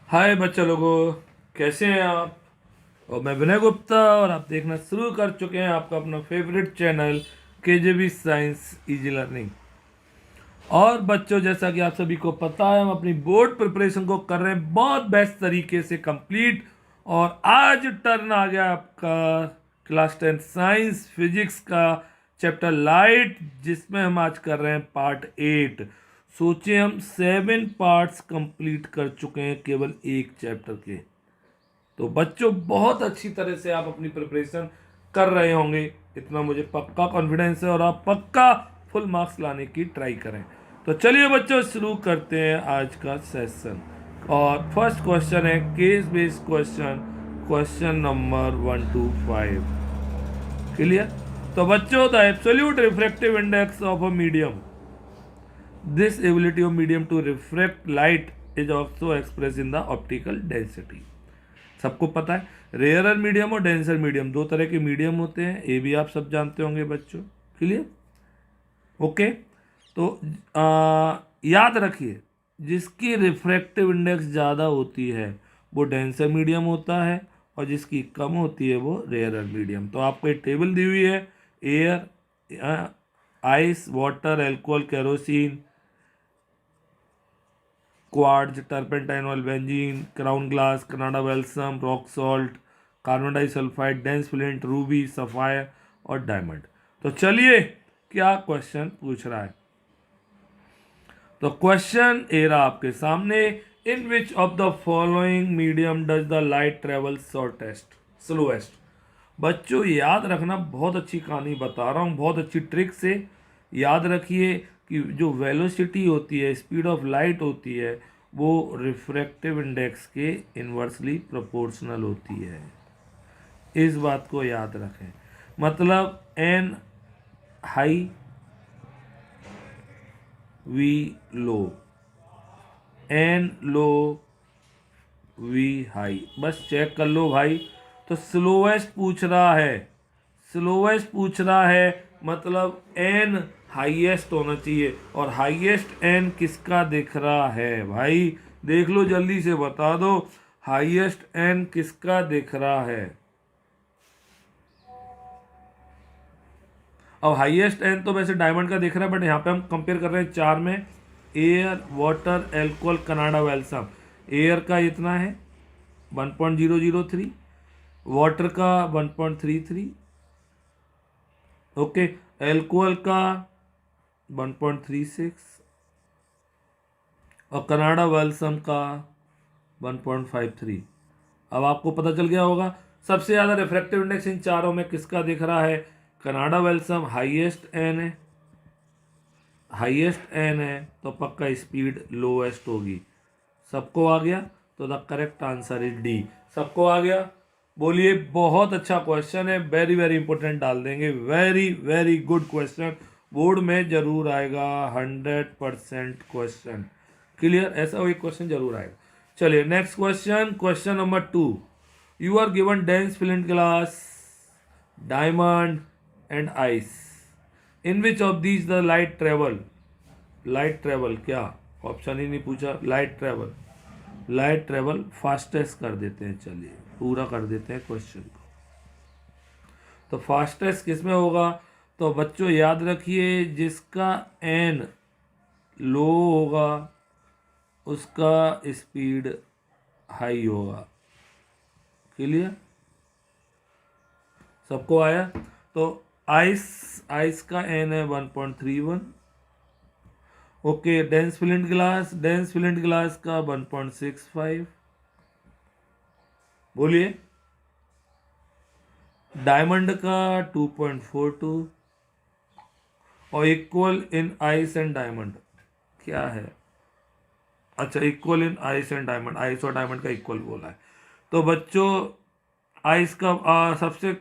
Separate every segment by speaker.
Speaker 1: हाय बच्चा लोगों, कैसे हैं आप। और मैं विनय गुप्ता और आप देखना शुरू कर चुके हैं आपका अपना favourite channel KJB science easy learning. और बच्चों, जैसा कि आप सभी को पता है, हम अपनी बोर्ड प्रिपरेशन को कर रहे हैं बहुत बेस्ट तरीके से कंप्लीट। और आज टर्न आ गया आपका क्लास 10 साइंस फिजिक्स का चैप्टर लाइट, जिसमें हम आज कर रहे हैं पार्ट 8। सोचिए, हम 7 पार्ट्स कंप्लीट कर चुके हैं केवल एक चैप्टर के। तो बच्चों, बहुत अच्छी तरह से आप अपनी प्रिपरेशन कर रहे होंगे, इतना मुझे पक्का कॉन्फिडेंस है, और आप पक्का फुल मार्क्स लाने की ट्राई करें। तो चलिए बच्चों, शुरू करते हैं आज का सेशन। और फर्स्ट क्वेश्चन है case based question, question number 1 to 5। Clear. तो बच्चों, the absolute refractive index of a medium, this ability of medium to refract light is also express in the optical density. सबको पता है, rarer medium और denser medium दो तरह के medium होते हैं, ये भी आप सब जानते होंगे बच्चों। क्लियर। ओके। तो याद रखिए, जिसकी रिफ्रैक्टिव इंडेक्स ज़्यादा होती है वो डेंसर मीडियम होता है, और जिसकी कम होती है वो रेयरर मीडियम। तो आपको एक टेबल दी हुई है, air, ice, water, alcohol, kerosene, quartz, turpentine oil, benzene, crown glass, Canada balsam, rock salt, carbon disulphide, dense flint, ruby, sapphire और डायमंड। तो चलिए, क्या क्वेश्चन पूछ रहा है। तो क्वेश्चन ए रहा आपके सामने, in which of the following medium does the light travel shortest slowest. बच्चों, याद रखना, बहुत अच्छी कहानी बता रहा हूँ, बहुत अच्छी ट्रिक से याद रखिए कि जो वेलोसिटी होती है, स्पीड ऑफ लाइट होती है, वो रिफ्रैक्टिव इंडेक्स के इन्वर्सली प्रोपोर्शनल होती है। इस बात को याद रखें। मतलब N high V low, N low V high, बस चेक कर लो भाई। तो स्लोएस्ट पूछ रहा है, स्लोएस्ट पूछ रहा है, मतलब एन हाईएस्ट होना चाहिए। और हाईएस्ट एन किसका दिख रहा है भाई, देख लो, जल्दी से बता दो, हाईएस्ट एन किसका दिख रहा है। अब हाईएस्ट एन तो वैसे डायमंड का दिख रहा है, बट यहाँ पे हम कंपेयर कर रहे हैं चार में, air, water, alcohol, Canada balsam. Air का इतना है 1.003, वाटर का 1.33, ओके, एल्कोहल का 1.36 और कनाडा वेल्सम का 1.53। अब आपको पता चल गया होगा सबसे ज़्यादा रिफ्रैक्टिव इंडेक्स इन चारों में किसका दिख रहा है। कनाडा वेल्सम हाईएस्ट एन है, हाईएस्ट एन है, तो पक्का स्पीड लोएस्ट होगी। सबको आ गया, तो the correct answer is D. सबको आ गया, बोलिए। बहुत अच्छा क्वेश्चन है, वेरी वेरी इंपॉर्टेंट डाल देंगे, very very good question, board में जरूर आएगा 100% क्वेश्चन। क्लियर, ऐसा कोई क्वेश्चन जरूर आएगा। चलिए next question, question number 2। You are given dense film glass, diamond and ice, in which of these the light travel, light travel क्या, ऑप्शन ही नहीं पूछा, light travel, light travel fastest कर देते हैं, चलिए पूरा कर देते हैं क्वेश्चन को। तो फास्टेस्ट किस में होगा, तो बच्चों याद रखिए, जिसका एन लो होगा उसका स्पीड हाई होगा। क्लियर, सबको आया। तो आइस, आइस का एन है 1.31, okay. Dense field glass, dense field glass का 1.65, बोलिए। डायमंड का 2.42, और equal in ice and diamond क्या है, अच्छा, equal in ice and diamond, ice और डायमंड का इक्वल बोला है। तो बच्चों, आइस का सबसे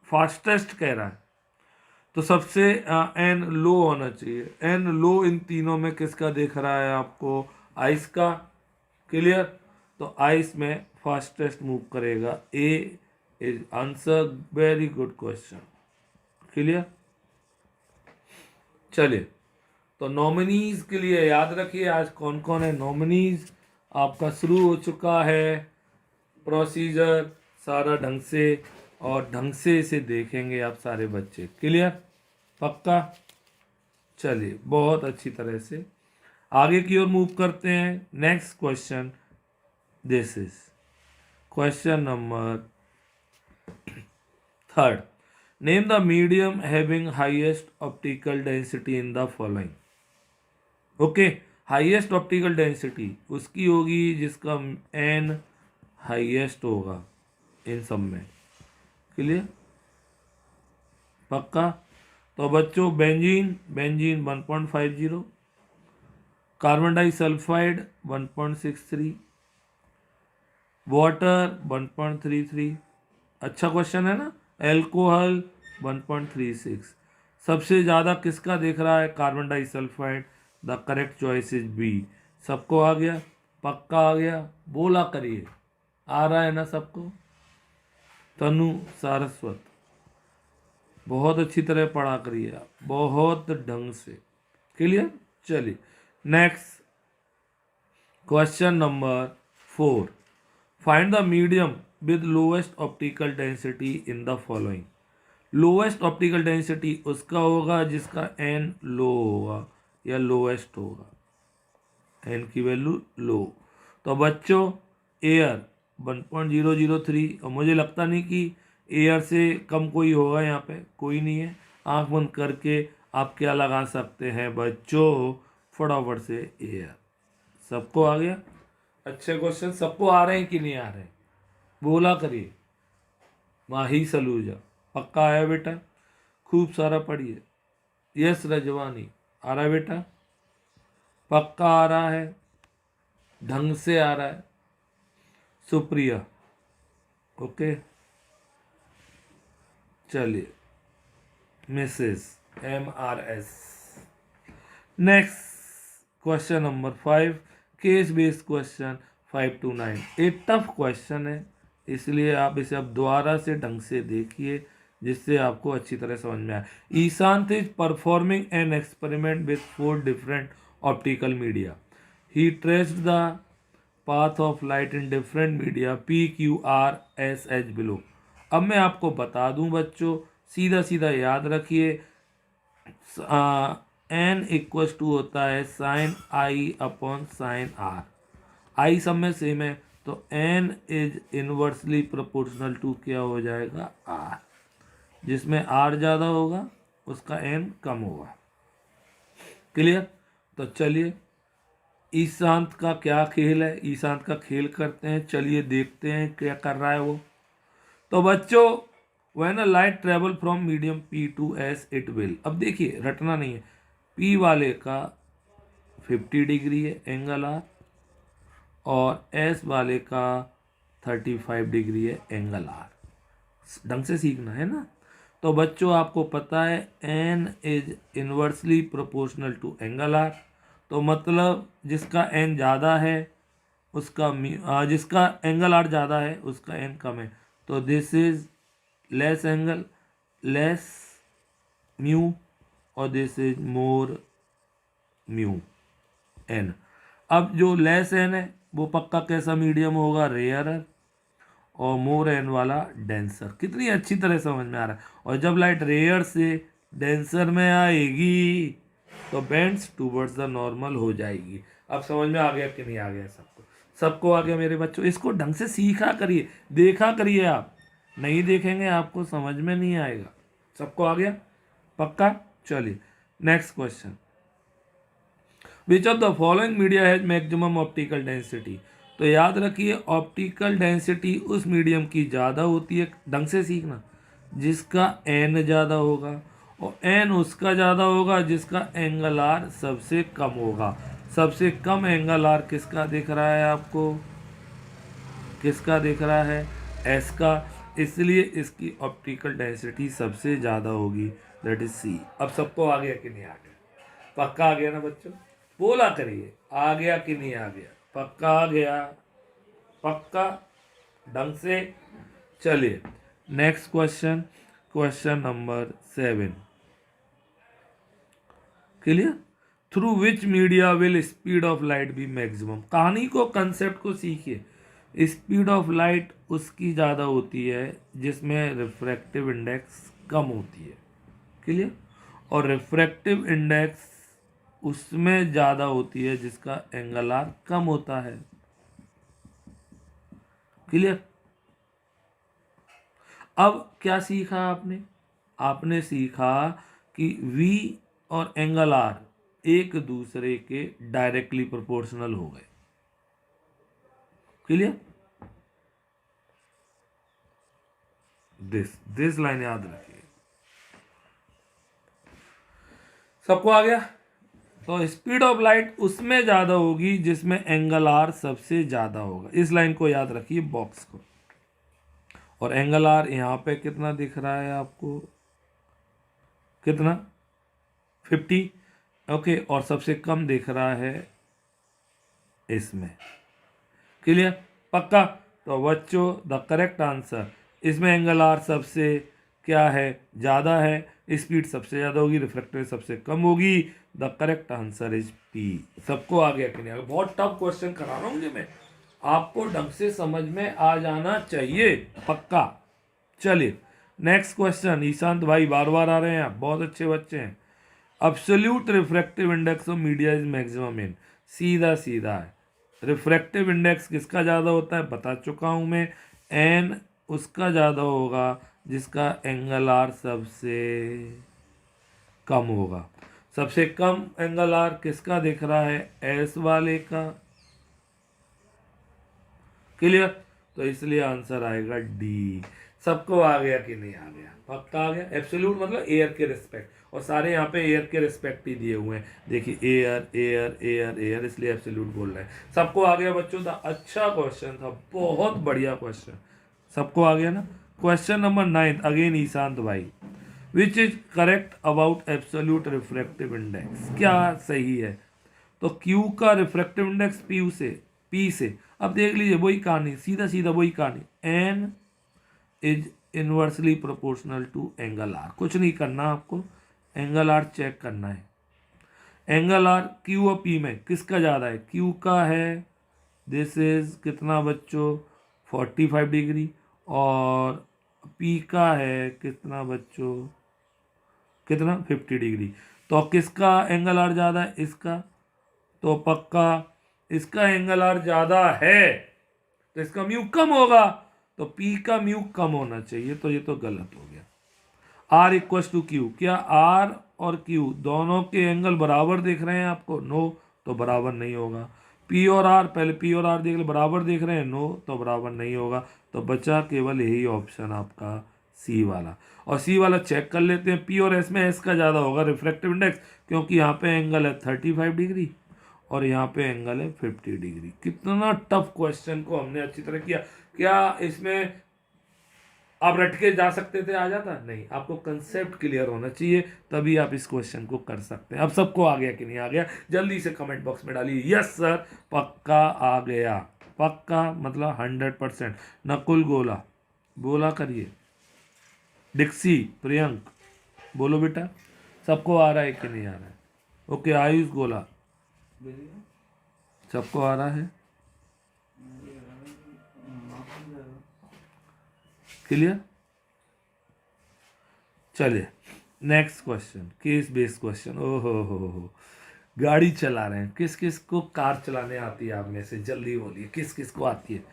Speaker 1: फास्टेस्ट कह रहा है, तो सबसे एन लो होना चाहिए। एन लो इन तीनों में किसका दिख रहा है आपको, आइस का। क्लियर, तो आइस में फास्टेस्ट मूव करेगा, A is answer, very good question. Clear. चलिए, तो नॉमिनीज के लिए याद रखिए आज कौन कौन है नॉमिनीज। आपका शुरू हो चुका है प्रोसीजर सारा ढंग से, और ढंग से इसे देखेंगे आप सारे बच्चे। क्लियर? पक्का? चलिए, बहुत अच्छी तरह से आगे की ओर मूव करते हैं। Next question, this is question number 3rd। Name the medium having highest optical density in the following. Okay, highest optical density उसकी होगी जिसका एन हाईएस्ट होगा इन सब में। क्लियर? पक्का? तो बच्चों, बेंजीन 1.50, कार्बन डाइसल्फाइड 1.63, वाटर 1.33। अच्छा क्वेश्चन है ना। एल्कोहल 1.36। सबसे ज़्यादा किसका दिख रहा है? Carbon disulphide. The correct choice is B. सबको आ गया? पक्का आ गया? बोला करिए, आ रहा है ना सबको? तनु सारस्वत, बहुत अच्छी तरह पढ़ा करिए आप, बहुत ढंग से। क्लियर? चलिए, next question number 4। Find the medium with lowest optical density in the following. Lowest optical density उसका होगा जिसका एन लो होगा या लोएस्ट होगा, एन की वैल्यू लो। तो बच्चों, एयर 1.003, और मुझे लगता नहीं कि एयर से कम कोई होगा यहाँ पे, कोई नहीं है। आंख बंद करके आप क्या लगा सकते हैं बच्चों? फटाफट से एयर। सबको आ गया? अच्छे क्वेश्चन सबको आ रहे हैं कि नहीं आ रहे हैं? बोला करिए। माही सलूजा, पक्का आया बेटा? खूब सारा पढ़िए। यस रजवानी, आ रहा है बेटा? पक्का आ रहा है? ढंग से आ रहा है? सुप्रिया, ओके। चलिए, Mrs MRS। Next question number 5, case based question 5 to 9। एक टफ क्वेश्चन है, इसलिए आप इसे अब दोबारा से ढंग से देखिए जिससे आपको अच्छी तरह समझ में आए। Ishant is performing an experiment with 4 different optical media. He traced the path of light in different media PQRSH below. अब मैं आपको बता दूं बच्चों, सीधा सीधा याद रखिए, n इक्वल टू होता है sine I upon sine R। I सब में सेम है, तो n is inversely proportional to क्या हो जाएगा? R। जिसमें R ज़्यादा होगा उसका n कम होगा। क्लियर? तो चलिए, ईशांत का क्या खेल है, ईशांत का खेल करते हैं। चलिए देखते हैं क्या कर रहा है वो। तो बच्चों, when a light travel from medium P to S it will. अब देखिए, रटना नहीं है। P वाले का 50 डिग्री है एंगल R, और S वाले का 35 डिग्री है एंगल R। ढंग से सीखना है ना। तो बच्चों, आपको पता है n is inversely proportional to angle R। तो मतलब जिसका n ज़्यादा है उसका जिसका एंगल R ज़्यादा है उसका n कम है। तो this is less angle, less mu, और this is more mu n। अब जो लेस n है वो पक्का कैसा मीडियम होगा? रेयरर। और मोर n वाला डेंसर। कितनी अच्छी तरह समझ में आ रहा है। और जब लाइट रेयर से डेंसर में आएगी तो बेंड्स टूवर्ड्स द नॉर्मल हो जाएगी। अब समझ में आ गया कि नहीं आ गया? सबको? सबको आ गया मेरे बच्चों? इसको ढंग से सीखा करिए, देखा करिए। आप नहीं देखेंगे आपको समझ में नहीं आएगा। सबको आ गया? पक्का? चलिए, next question. Which of the following media has maximum optical density. तो याद रखिए, ऑप्टिकल डेंसिटी उस मीडियम की ज़्यादा होती है, ढंग से सीखना, जिसका n ज़्यादा होगा, और n उसका ज़्यादा होगा जिसका एंगल R सबसे कम होगा। सबसे कम एंगल R किसका दिख रहा है आपको? किसका दिख रहा है? S का। इसलिए इसकी ऑप्टिकल डेंसिटी सबसे ज़्यादा होगी, दैट इज C। अब सबको आ गया कि नहीं आ गया? पक्का आ गया ना बच्चों? बोला करिए, आ गया कि नहीं आ गया? पक्का आ गया? पक्का? ढंग से। चलिए, next question, question number 7। Clear? Through which media will speed of light be maximum. कहानी को, कंसेप्ट को सीखिए। स्पीड ऑफ लाइट उसकी ज़्यादा होती है जिसमें रिफ्रैक्टिव इंडेक्स कम होती है, क्लियर। और रिफ्रैक्टिव इंडेक्स उसमें ज़्यादा होती है जिसका एंगल आर कम होता है, क्लियर। अब क्या सीखा आपने? आपने सीखा कि V और एंगल आर एक दूसरे के डायरेक्टली प्रोपोर्शनल हो गए, क्लियर। दिस लाइन याद रखिए। सबको आ गया? तो स्पीड ऑफ लाइट उसमें ज्यादा होगी जिसमें एंगल आर सबसे ज्यादा होगा। इस लाइन को याद रखिए, बॉक्स को। और एंगल आर यहां पे कितना दिख रहा है आपको? कितना? 50। ओके, और सबसे कम दिख रहा है इसमें, क्लियर, पक्का। तो बच्चों द करेक्ट आंसर, इसमें एंगल आर सबसे क्या है? ज़्यादा है, स्पीड सबसे ज़्यादा होगी, रिफ्रैक्टिव सबसे कम होगी। The correct answer is P. सबको आ गया कि नहीं आ गया? बहुत टफ क्वेश्चन करा रहा हूँ ये मैं, आपको ढंग से समझ में आ जाना चाहिए, पक्का। चलिए नेक्स्ट क्वेश्चन। ईशांत भाई बार बार आ रहे हैं, आप बहुत अच्छे बच्चे हैं। Absolute refractive index of media is maximum इन, सीधा सीधा है। रिफ्रैक्टिव इंडेक्स किसका ज़्यादा होता है बता चुका हूं मैं, एन उसका ज़्यादा होगा जिसका एंगल आर सबसे कम होगा। सबसे कम एंगल आर किसका दिख रहा है? एस वाले का, क्लियर। तो इसलिए आंसर आएगा डी। सबको आ गया कि नहीं आ गया? पक्का आ गया। एब्सोल्यूट मतलब एयर के रिस्पेक्ट, और सारे यहाँ पे एयर के रिस्पेक्ट ही दिए हुए हैं, देखिए एयर एयर एयर एयर, इसलिए एब्सोल्यूट बोल रहे हैं। सबको आ गया बच्चों? था अच्छा क्वेश्चन था, बहुत बढ़िया क्वेश्चन। सबको आ गया ना? क्वेश्चन नंबर 9 अगेन ईशांत भाई, which is correct about absolute refractive index, क्या सही है? तो Q का रिफ्रैक्टिव इंडेक्स P से, अब देख लीजिए वही कहानी, सीधा सीधा वही कहानी, N is inversely proportional to angle R. कुछ नहीं करना आपको, एंगल आर चेक करना है। एंगल आर Q और P में किसका ज़्यादा है? Q का है, दिस इज कितना बच्चों? 45 डिग्री। और P का है कितना बच्चों? कितना? 50 डिग्री। तो किसका एंगल आर ज़्यादा है? इसका। तो पक्का इसका एंगल आर ज्यादा है तो इसका म्यू कम होगा, तो पी का म्यू कम होना चाहिए, तो ये तो गलत हो गया। आर इक्वल टू क्यू, क्या आर और क्यू दोनों के एंगल बराबर दिख रहे हैं आपको? नो, तो बराबर नहीं होगा। पी और आर, पहले पी और आर देख ले, बराबर दिख रहे हैं? नो, तो बराबर नहीं होगा। तो बचा केवल यही ऑप्शन आपका सी वाला। और सी वाला चेक कर लेते हैं, पी और एस में एस का ज़्यादा होगा रिफ्रैक्टिव इंडेक्स, क्योंकि यहाँ पे एंगल है 35 डिग्री और यहाँ पे एंगल है 50 डिग्री। कितना टफ क्वेश्चन को हमने अच्छी तरह किया। क्या इसमें आप रट के जा सकते थे, आ जाता? नहीं, आपको कंसेप्ट क्लियर होना चाहिए, तभी आप इस क्वेश्चन को कर सकते हैं। अब सबको आ गया कि नहीं आ गया? जल्दी से कमेंट बॉक्स में डालिए यस सर, पक्का आ गया। पक्का मतलब 100%। नकुल गोला बोला करिए, डिक्सी प्रियंक बोलो बेटा, सबको आ रहा है कि नहीं आ रहा है? ओके, आयुष गोला सबको आ रहा है, क्लियर। चलिए next question, case based question. ओहो, गाड़ी चला रहे हैं, किस किस को कार चलाने आती है आप में से? जल्दी बोलिए, किस किस को आती है?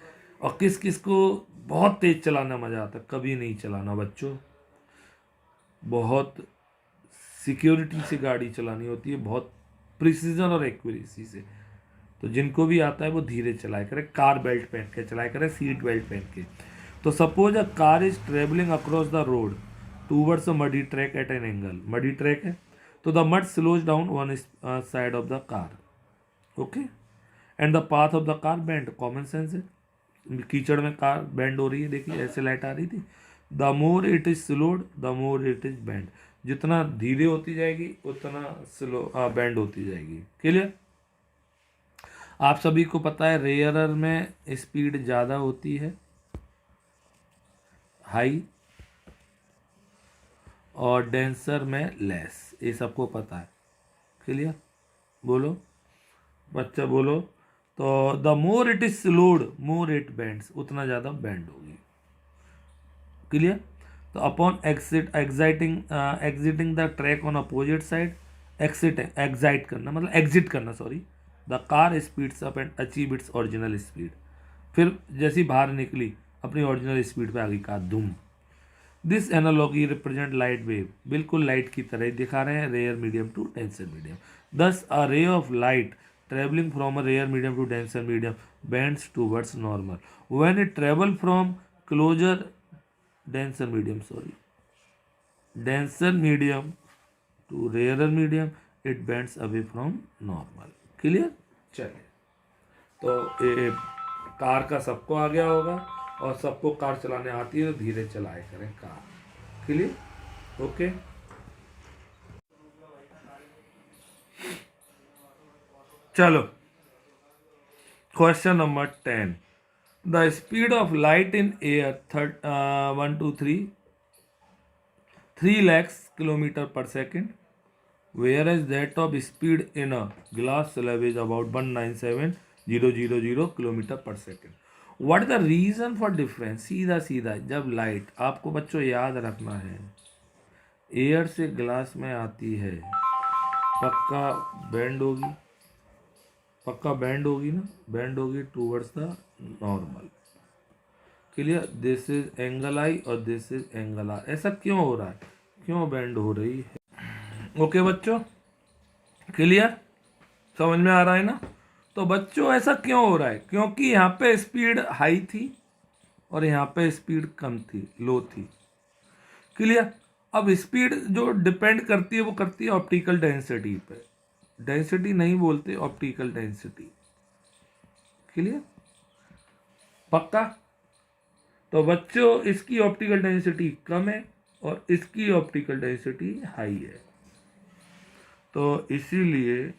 Speaker 1: और किस किस को बहुत तेज चलाना मजा आता है? कभी नहीं चलाना बच्चों, बहुत सिक्योरिटी से गाड़ी चलानी होती है, बहुत प्रिसीजन और एक्यूरेसी से। तो जिनको भी आता है वो धीरे चलाया करे, कार बेल्ट पहन के चलाया करे, सीट बेल्ट पहन के। तो suppose a car is travelling across the road towards a muddy track at an angle, muddy track है तो the mud slows down one side of the car, okay, and the path of the car bend, common sense है, कीचड़ में car bend हो रही है, देखिए ऐसे लाइट आ रही थी। The more it is slowed the more it is bend, जितना धीरे होती जाएगी उतना स्लो बेंड होती जाएगी, क्लियर। आप सभी को पता है रेयरर में स्पीड ज़्यादा होती है, हाई, और डेंसर में लेस, ये सबको पता है, क्लियर। बोलो बच्चा बोलो। तो the more it is slowed more it bends, उतना ज़्यादा बेंड होगी। क्लियर। तो upon exiting the track on opposite side, excite करना मतलब एग्जिट करना, sorry, the car speeds up and achieve its original speed. फिर जैसी बाहर निकली अपनी ओरिजिनल स्पीड पे आ गई कार, धूम। This analogy represent light wave, बिल्कुल लाइट की तरह ही दिखा रहे हैं, rare medium to denser medium. Thus a ray of light traveling from a rare medium to denser medium bends towards normal. When it travel from closer denser medium, sorry, denser medium to rarer medium, it bends away from normal. Clear? चलिए, तो ये car का सबको आ गया होगा और सबको कार चलाने आती है तो धीरे चलाए करें कार। क्लियर? ओके। चलो, question number 10। The speed of light in air 3 lakhs kilometer per second, whereas that of speed in a glass slab is about 197,000 kilometre पर second. What the reason for difference? सीधा सीधा, जब light, आपको बच्चों याद रखना है, एयर से ग्लास में आती है, पक्का बेंड होगी, पक्का बेंड होगी ना, बेंड होगी towards the normal. Clear? This is angle I और दिस इज एंगल आर। ऐसा क्यों हो रहा है, क्यों बेंड हो रही है? ओके बच्चों, क्लियर? समझ में आ रहा है ना? तो बच्चों ऐसा क्यों हो रहा है? क्योंकि यहाँ पे स्पीड हाई थी और यहाँ पे स्पीड कम थी, लो थी। क्लियर? अब स्पीड जो डिपेंड करती है वो करती है ऑप्टिकल डेंसिटी पे। डेंसिटी नहीं बोलते, ऑप्टिकल डेंसिटी। क्लियर? पक्का? तो बच्चों इसकी ऑप्टिकल डेंसिटी कम है और इसकी ऑप्टिकल डेंसिटी हाई है, तो इसीलिए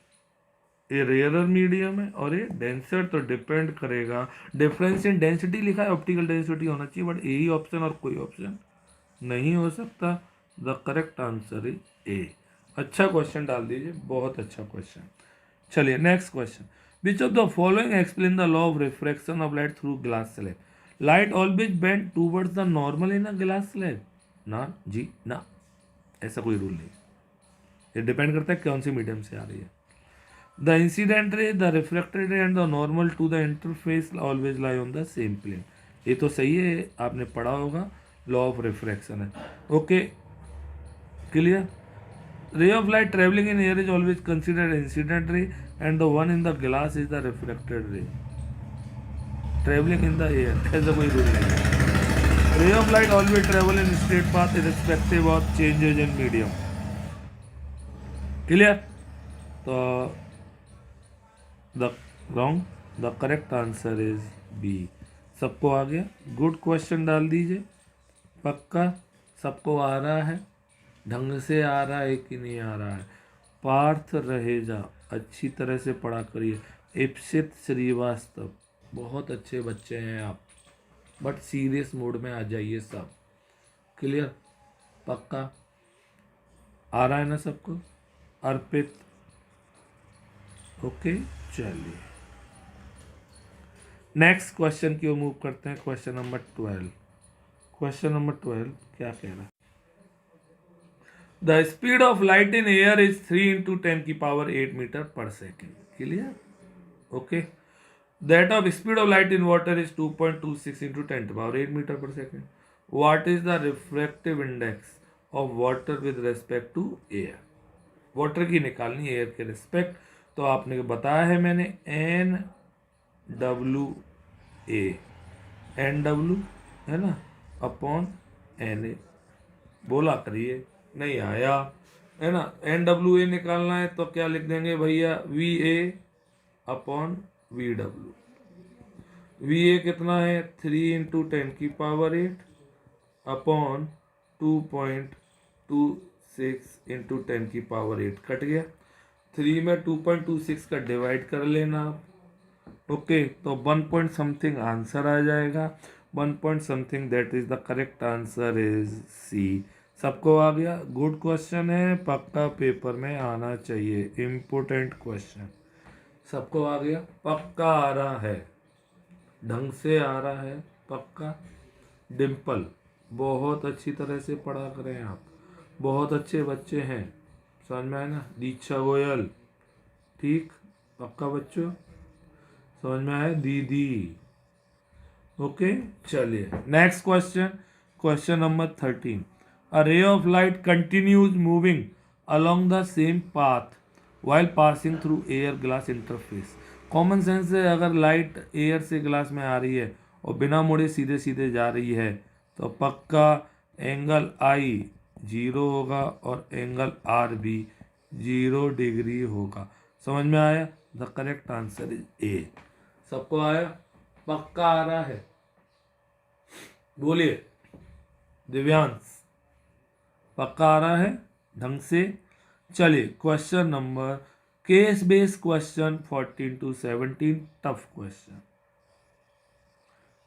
Speaker 1: ये रेयरर मीडियम है और ये डेंसर। तो डिपेंड करेगा, डिफरेंस इन डेंसिटी लिखा है, ऑप्टिकल डेंसिटी होना चाहिए, बट यही ऑप्शन और कोई ऑप्शन नहीं हो सकता। द करेक्ट आंसर इज ए। अच्छा क्वेश्चन डाल दीजिए, बहुत अच्छा क्वेश्चन। चलिए next question. Which of the following explain the law of refraction of light through glass slab? Light always bend towards the normal in a glass slab? ना जी ना, ऐसा कोई रूल नहीं। ये डिपेंड करता है कौन सी मीडियम से आ रही है। The incident ray, the reflected ray and the normal to the interface always lie on the same plane. ये तो सही है, आपने पढ़ा होगा, लॉ ऑफ रिफ्रैक्शन है। Okay, clear? ray of light traveling in air is always considered incident ray and the one in the glass is the refracted ray traveling in the air। ऐसा कोई रूल नहीं है। ray of light always travel in straight path irrespective of changes in medium। Clear? तो the wrong, the correct answer is B. सबको आ गया? Good question डाल दीजिए। पक्का सबको आ रहा है, ढंग से आ रहा है कि नहीं आ रहा है? पार्थ रहेजा, अच्छी तरह से पढ़ा करिए। इप्सित श्रीवास्तव, बहुत अच्छे बच्चे हैं आप, बट सीरियस मोड में आ जाइए सब। क्लियर? पक्का आ रहा है ना सबको? अर्पित, ओके। चलिए नेक्स्ट क्वेश्चन की ओर मूव करते हैं। Question number 12। क्वेश्चन नंबर 12 क्या कह रहा है? The speed of light in air is 3 into 10⁸ metre per second. Clear? Okay. That of speed of light in water is 2.26 into 10⁸ metre per second. What is the refractive index of water with respect to air? Water की निकालनी है air के respect, तो आपने बताया है मैंने N W A, N W है ना, अपॉन एन ए। बोला करिए, नहीं आया है ना। एन डब्ल्यू ए निकालना है तो क्या लिख देंगे भैया? V A upon V W. V A कितना है? 3 इंटू 10⁸ अपॉन 2.26 इंटू 10⁸ कट गया। 3 में 2.26 का डिवाइड कर लेना आप। ओके, तो 1 पॉइंट समथिंग आंसर आ जाएगा। 1 point something, that is the correct answer is C, सबको आ गया? गुड क्वेश्चन है, पक्का पेपर में आना चाहिए, इम्पोर्टेंट क्वेश्चन। सबको आ गया? पक्का आ रहा है, ढंग से आ रहा है, पक्का। डिम्पल, बहुत अच्छी तरह से पढ़ा करें आप, बहुत अच्छे बच्चे हैं, समझ में आया ना? दीक्षा गोयल, ठीक, पक्का बच्चों, समझ में आया? दीदी, ओके। चलिए next question, question number 13। A ray of light continues moving along the same path while passing through air glass interface। Common sense है, अगर लाइट एयर से ग्लास में आ रही है और बिना मुड़े सीधे सीधे जा रही है तो पक्का एंगल आई 0 होगा और एंगल आर भी 0 डिग्री होगा। समझ में आया? The correct answer is A. सबको आया? पक्का आ रहा है? बोलिए दिव्यांश, पक्का आ रहा है ढंग से? चलिए question number, case based question 14 to 17, tough question,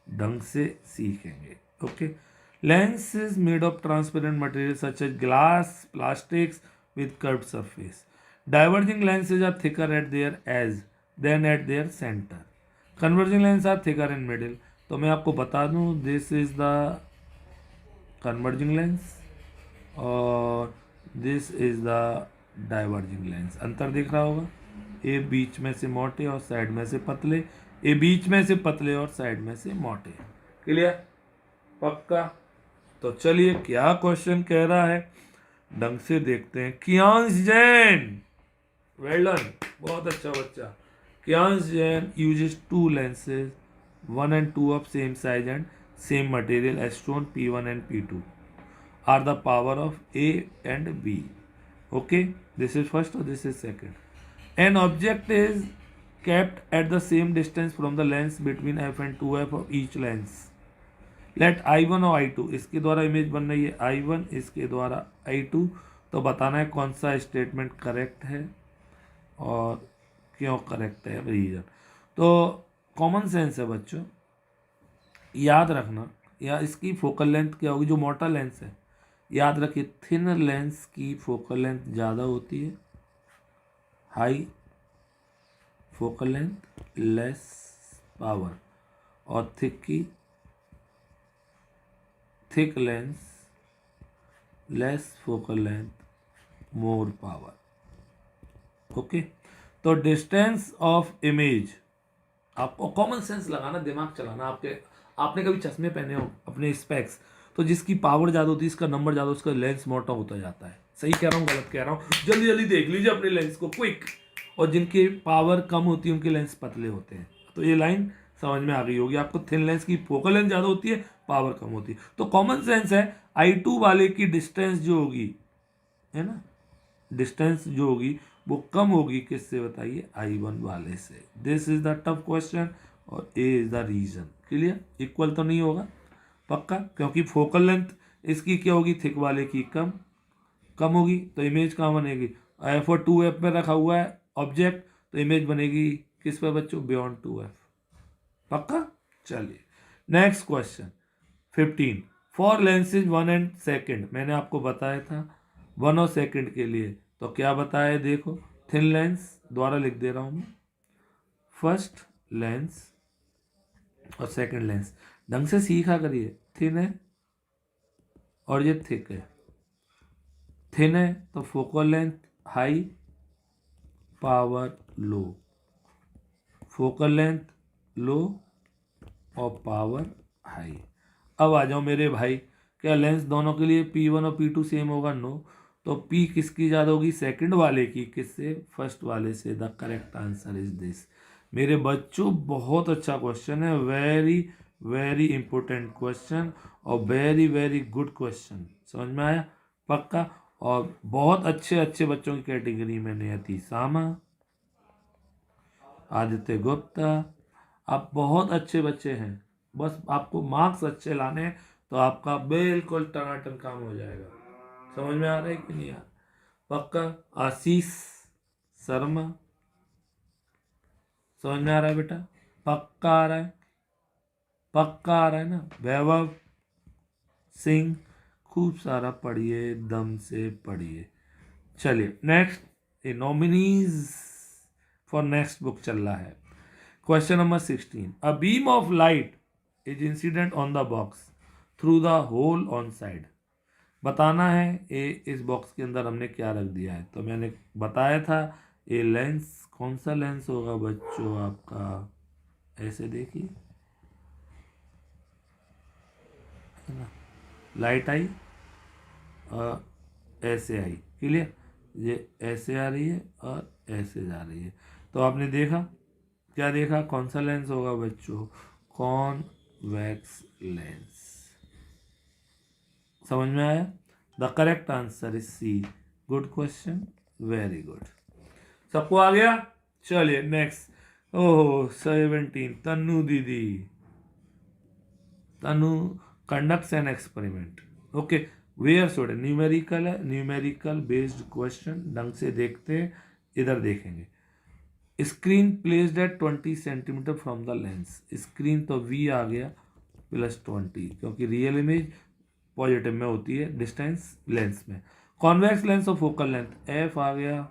Speaker 1: ढंग से सीखेंगे, okay. Lens is made of transparent material such as glass, plastics with curved surface. Diverging lenses are thicker at their edge than at their center. Converging lenses are thicker in middle। तो मैं आपको बता दूं, this is the converging lens और this is the diverging lens. अंतर दिख रहा होगा, ए बीच में से मोटे और साइड में से पतले, ए बीच में से पतले और साइड में से मोटे। क्लियर? पक्का? तो चलिए क्या क्वेश्चन कह रहा है, ढंग से देखते हैं। कियांश जैन, वेल डन, बहुत अच्छा बच्चा। Kiyansh Jain uses two lenses 1 and 2 of same size and same material as shown P1 and P2 are the power of A and B। Okay, this is first or this is second? An object is kept at the same distance from the lens between f and 2f of each lens। Let I1 और I2, इसके द्वारा image बन रही है I1, इसके द्वारा I2। तो बताना है कौन सा स्टेटमेंट करेक्ट है और क्यों करेक्ट है, रीजन। तो कॉमन सेंस है बच्चों, याद रखना, या इसकी फोकल लेंथ क्या होगी, जो मोटा लेंस है, याद रखिए थिन लेंस की फोकल लेंथ ज़्यादा होती है, high focal length less power, और thick lens less focal length more power. Okay, तो डिस्टेंस ऑफ इमेज, आपको कॉमन सेंस लगाना, दिमाग चलाना। आपने कभी चश्मे पहने हो अपने स्पेक्स, तो जिसकी पावर ज़्यादा होती है, इसका नंबर ज़्यादा, उसका लेंस मोटा होता जाता है। सही कह रहा हूँ गलत कह रहा हूँ? जल्दी जल्दी देख लीजिए अपने लेंस को, क्विक। और जिनकी पावर कम होती है उनके लेंस पतले होते हैं। तो ये लाइन समझ में आ गई होगी आपको, थिन लेंस की फोकल लेंथ ज़्यादा होती है, पावर कम होती है। तो कॉमन सेंस है, I2 वाले की डिस्टेंस जो होगी, है ना, डिस्टेंस जो होगी वो कम होगी किससे, बताइए, I1 वाले से। This is the tough question और A is the reason. Clear? Equal तो नहीं होगा, पक्का, क्योंकि फोकल लेंथ इसकी क्या होगी, थिक वाले की कम होगी, तो इमेज कहाँ बनेगी, एफ और 2f में रखा हुआ है ऑब्जेक्ट, तो इमेज बनेगी किस पे बच्चों, बियॉन्ड 2f। पक्का? चलिए next question 15। For lenses 1 and 2, मैंने आपको बताया था 1 और 2 के लिए, तो क्या बताया है, देखो, थिन लेंस द्वारा लिख दे रहा हूं मैं, फर्स्ट लेंस और सेकंड लेंस, ढंग से सीखा करिए। थिन है और ये थिक है, थिन है तो फोकल लेंथ हाई, पावर लो, फोकल लेंथ लो और पावर हाई। अब आ जाओ मेरे भाई, क्या लेंस दोनों के लिए P1 और P2 सेम होगा? नो। तो P किसकी ज़्यादा होगी, सेकंड वाले की, किससे, फर्स्ट वाले से। The correct answer is this. मेरे बच्चों बहुत अच्छा क्वेश्चन है, वेरी वेरी इंपॉर्टेंट क्वेश्चन और वेरी वेरी गुड क्वेश्चन। समझ में आया? पक्का। और बहुत अच्छे अच्छे बच्चों की कैटेगरी में नियति सामा, आदित्य गुप्ता, आप बहुत अच्छे बच्चे हैं, बस आपको मार्क्स अच्छे लाने हैं तो आपका बिल्कुल टनाटन काम हो जाएगा। समझ में आ रहा है कि नहीं यार? पक्का। आशीष शर्मा, समझ में आ रहा है बेटा? पक्का आ रहा है? पक्का आ रहा है ना? वैभव सिंह, खूब सारा पढ़िए, दम से पढ़िए। चलिए next, a nominees for next book चल रहा है। Question number 16, a beam of light is incident on the box through the hole on side. बताना है ए इस बॉक्स के अंदर हमने क्या रख दिया है। तो मैंने बताया था ए लेंस, कौन सा लेंस होगा बच्चों आपका, ऐसे देखिए, है ना, लाइट आई और ऐसे आई, क्लियर, ये ऐसे आ रही है और ऐसे जा रही है। तो आपने देखा, क्या देखा, कौन सा लेंस होगा बच्चों, कॉन्वेक्स लेंस। समझ में आया? The correct answer is C. Good question, very good. सबको आ गया? चलिए नेक्स्ट। ओह 17, तन्नू दीदी, Tanu conducts an experiment. Okay, where should, numerical है, न्यूमेरिकल बेस्ड क्वेश्चन, ढंग से देखते हैं, इधर देखेंगे। Screen placed at 20 centimetre from the lens. Screen तो V आ गया +20, क्योंकि रियल इमेज पॉजिटिव में होती है, डिस्टेंस लेंस में। Convex lens of focal length F आ गया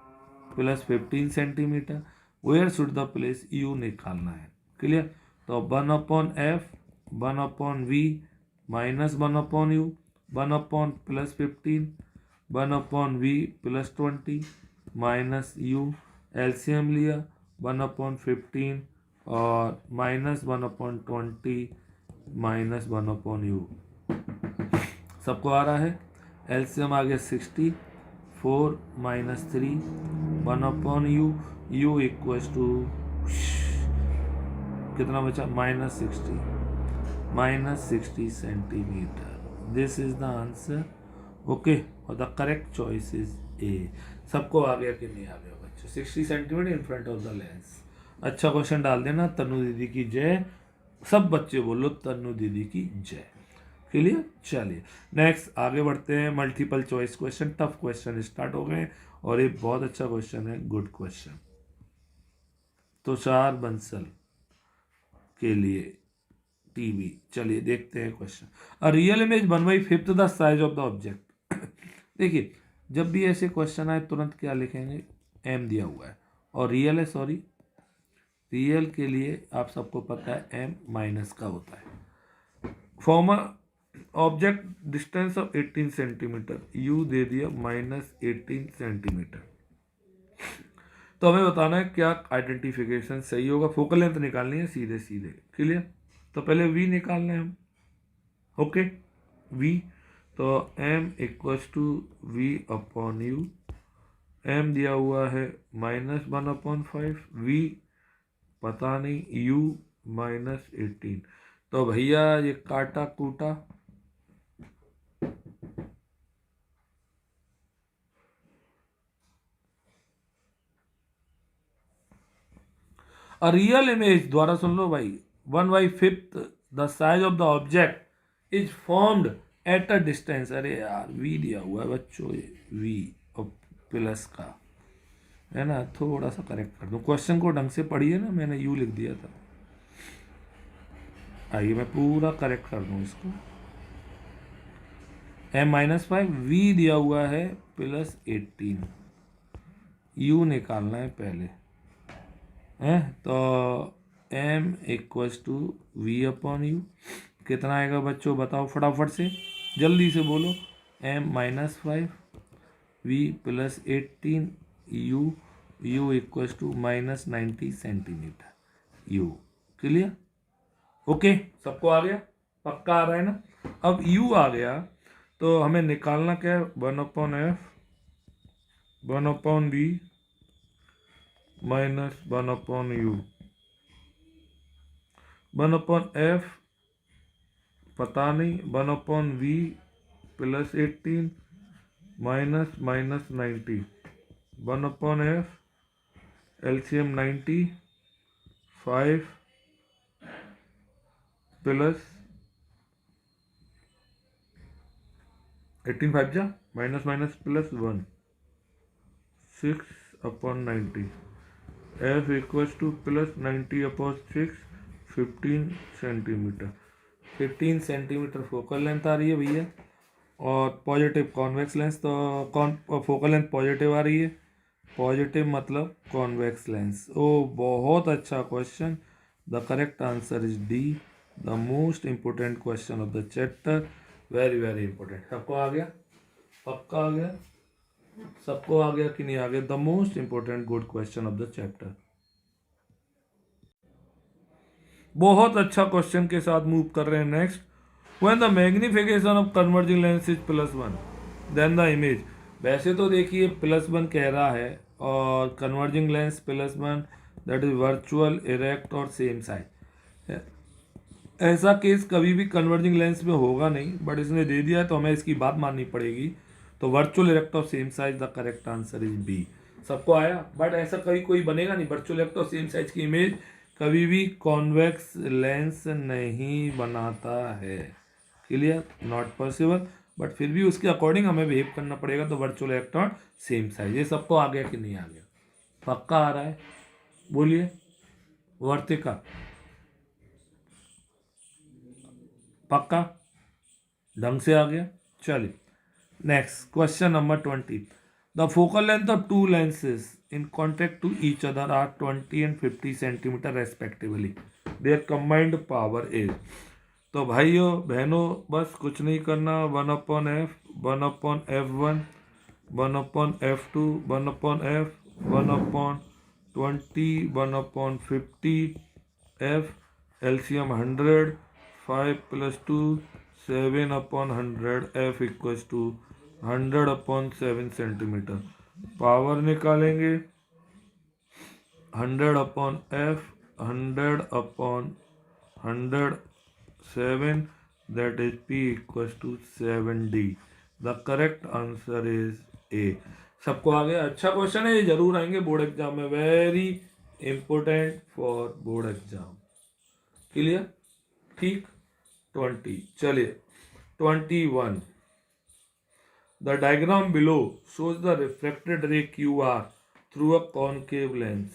Speaker 1: +15 centimetre. Where should the place, U निकालना है, क्लियर। तो 1/F 1/V -1/U 1 +15 1/V +20 -U, LCM लिया 1/15 और -1/20 -1/U। सबको आ रहा है? एलसीएम आ गया 60, 4 -3 1/U, U इक्वल्स टू कितना बचा, -60 centimetre. This is the answer. Okay, और the correct choice is A. सबको आ गया कि नहीं आ गया बच्चों? 60 centimetre in front of the lens. अच्छा क्वेश्चन डाल देना, तन्नू दीदी की जय। सब बच्चे बोलो तन्नू दीदी की जय, क्लियर। चलिए नेक्स्ट आगे बढ़ते हैं। Multiple choice question, tough question start हो गए और एक बहुत अच्छा क्वेश्चन है, गुड क्वेश्चन, तुषार बंसल के लिए टीवी। चलिए देखते हैं question. A real image 1/5 the size of the object. देखिए जब भी ऐसे क्वेश्चन आए तुरंत क्या लिखेंगे, m दिया हुआ है और रियल है, सॉरी रियल के लिए आप सबको पता है m माइनस का होता है। Form object distance of 18 centimetre, u दे दिया -18 सेंटीमीटर। तो हमें बताना है क्या आइडेंटिफिकेशन सही होगा। फोकल लेंथ निकालनी है सीधे सीधे, क्लियर। तो पहले v निकालना है हम, ओके v। तो m equals to V/U, m दिया हुआ है -1/5, v पता नहीं, u -18। तो भैया ये काटा कूटा, अ रियल इमेज, द्वारा सुन लो भाई, 1/5 the size of the object is formed at a distance. अरे यार v दिया हुआ है बच्चों, ये v और प्लस का है ना, थोड़ा सा करेक्ट कर दूं। क्वेश्चन को ढंग से पढ़िए ना, मैंने u लिख दिया था। आइए मैं पूरा करेक्ट कर दूं इसको। m-5, v दिया हुआ है +18, u निकालना है पहले है। तो m इक्वल्स टू V/U, कितना आएगा बच्चों बताओ फटाफट से, जल्दी से बोलो। m-5 v +18 u equals to -90 centimetre, u, clear. Okay, सबको आ गया, पक्का आ रहा है ना। अब u आ गया तो हमें निकालना क्या है, 1/F 1/V -1/U। 1/F पता नहीं, 1/V +18 -90, 1/F एलसीएम 90, 5 प्लस 18 5 जा -+1, 6/90। F equals to +90/6, 15 centimetre. 15 centimetre focal length आ रही है भैया। और पॉजिटिव कॉन्वेक्स लेंस, तो फोकल लेंथ पॉजिटिव आ रही है, पॉजिटिव मतलब कॉन्वेक्स लेंस। ओ बहुत अच्छा question, the correct answer is D, the most important question of the chapter, very very important. सबको आ गया, पक्का आ गया, सबको आ गया कि नहीं आ गया? The most important good question of the chapter. बहुत अच्छा क्वेश्चन के साथ मूव कर रहे हैं next. When the magnification of converging lens is +1 then the image. वैसे तो देखिए +1 कह रहा है और converging lens +1, that is virtual, erect और सेम साइज। ऐसा केस कभी भी कन्वर्जिंग लेंस में होगा नहीं, बट इसने दे दिया है तो हमें इसकी बात माननी पड़ेगी। तो वर्चुअल इरेक्ट और same size, the correct answer is B. सबको आया? बट ऐसा कभी कोई बनेगा नहीं, वर्चुअल इरेक्ट और सेम साइज की इमेज कभी भी कॉन्वेक्स लेंस नहीं बनाता है। क्लियर? नॉट पॉसिबल, बट फिर भी उसके अकॉर्डिंग हमें बिहेव करना पड़ेगा। तो वर्चुअल इरेक्ट और सेम साइज, ये सबको आ गया कि नहीं आ गया? पक्का आ रहा है? बोलिए वर्तिका, पक्का ढंग से आ गया? चलिए next question number 20। The focal length of two lenses in contact to each other are 20 and 50 centimetre respectively, their combined power is. तो भाइयों बहनों बस कुछ नहीं करना, 1/f, 1/f1, 1/f2, 1/f, 1/20, 1/50, f, LCM 100, 5 + 2, 7/100, f equals to 100/7 centimetre. Power निकालेंगे, 100/f, 100/107, that is p equals to 7d। The correct answer is A. सबको आ गया? अच्छा क्वेश्चन है, ये जरूर आएंगे बोर्ड एग्जाम में, very important for board exam. Clear? ठीक। 20, चलिए 21। The diagram below shows the refracted ray QR through a concave lens.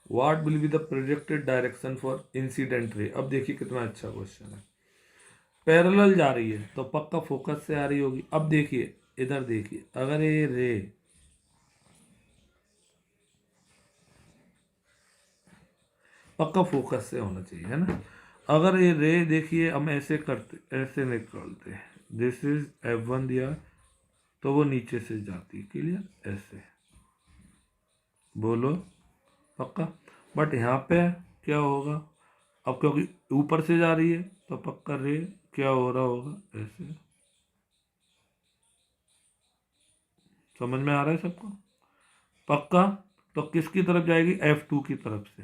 Speaker 1: What will be the projected direction for incident ray? अब देखिए कितना अच्छा क्वेश्चन है। पैरेलल जा रही है तो पक्का फोकस से आ रही होगी। अब देखिए इधर देखिए, अगर ये रे पक्का फोकस से होना चाहिए, है ना? अगर ये रे देखिए हम ऐसे करते, ऐसे निकालते, दिस इज F1 दिया तो वो नीचे से जाती, क्लियर? ऐसे बोलो पक्का। बट यहाँ पे क्या होगा? अब क्योंकि ऊपर से जा रही है तो पक्का रे क्या हो रहा होगा? ऐसे। समझ में आ रहा है सबको? पक्का। तो किसकी तरफ जाएगी? F2 की तरफ से,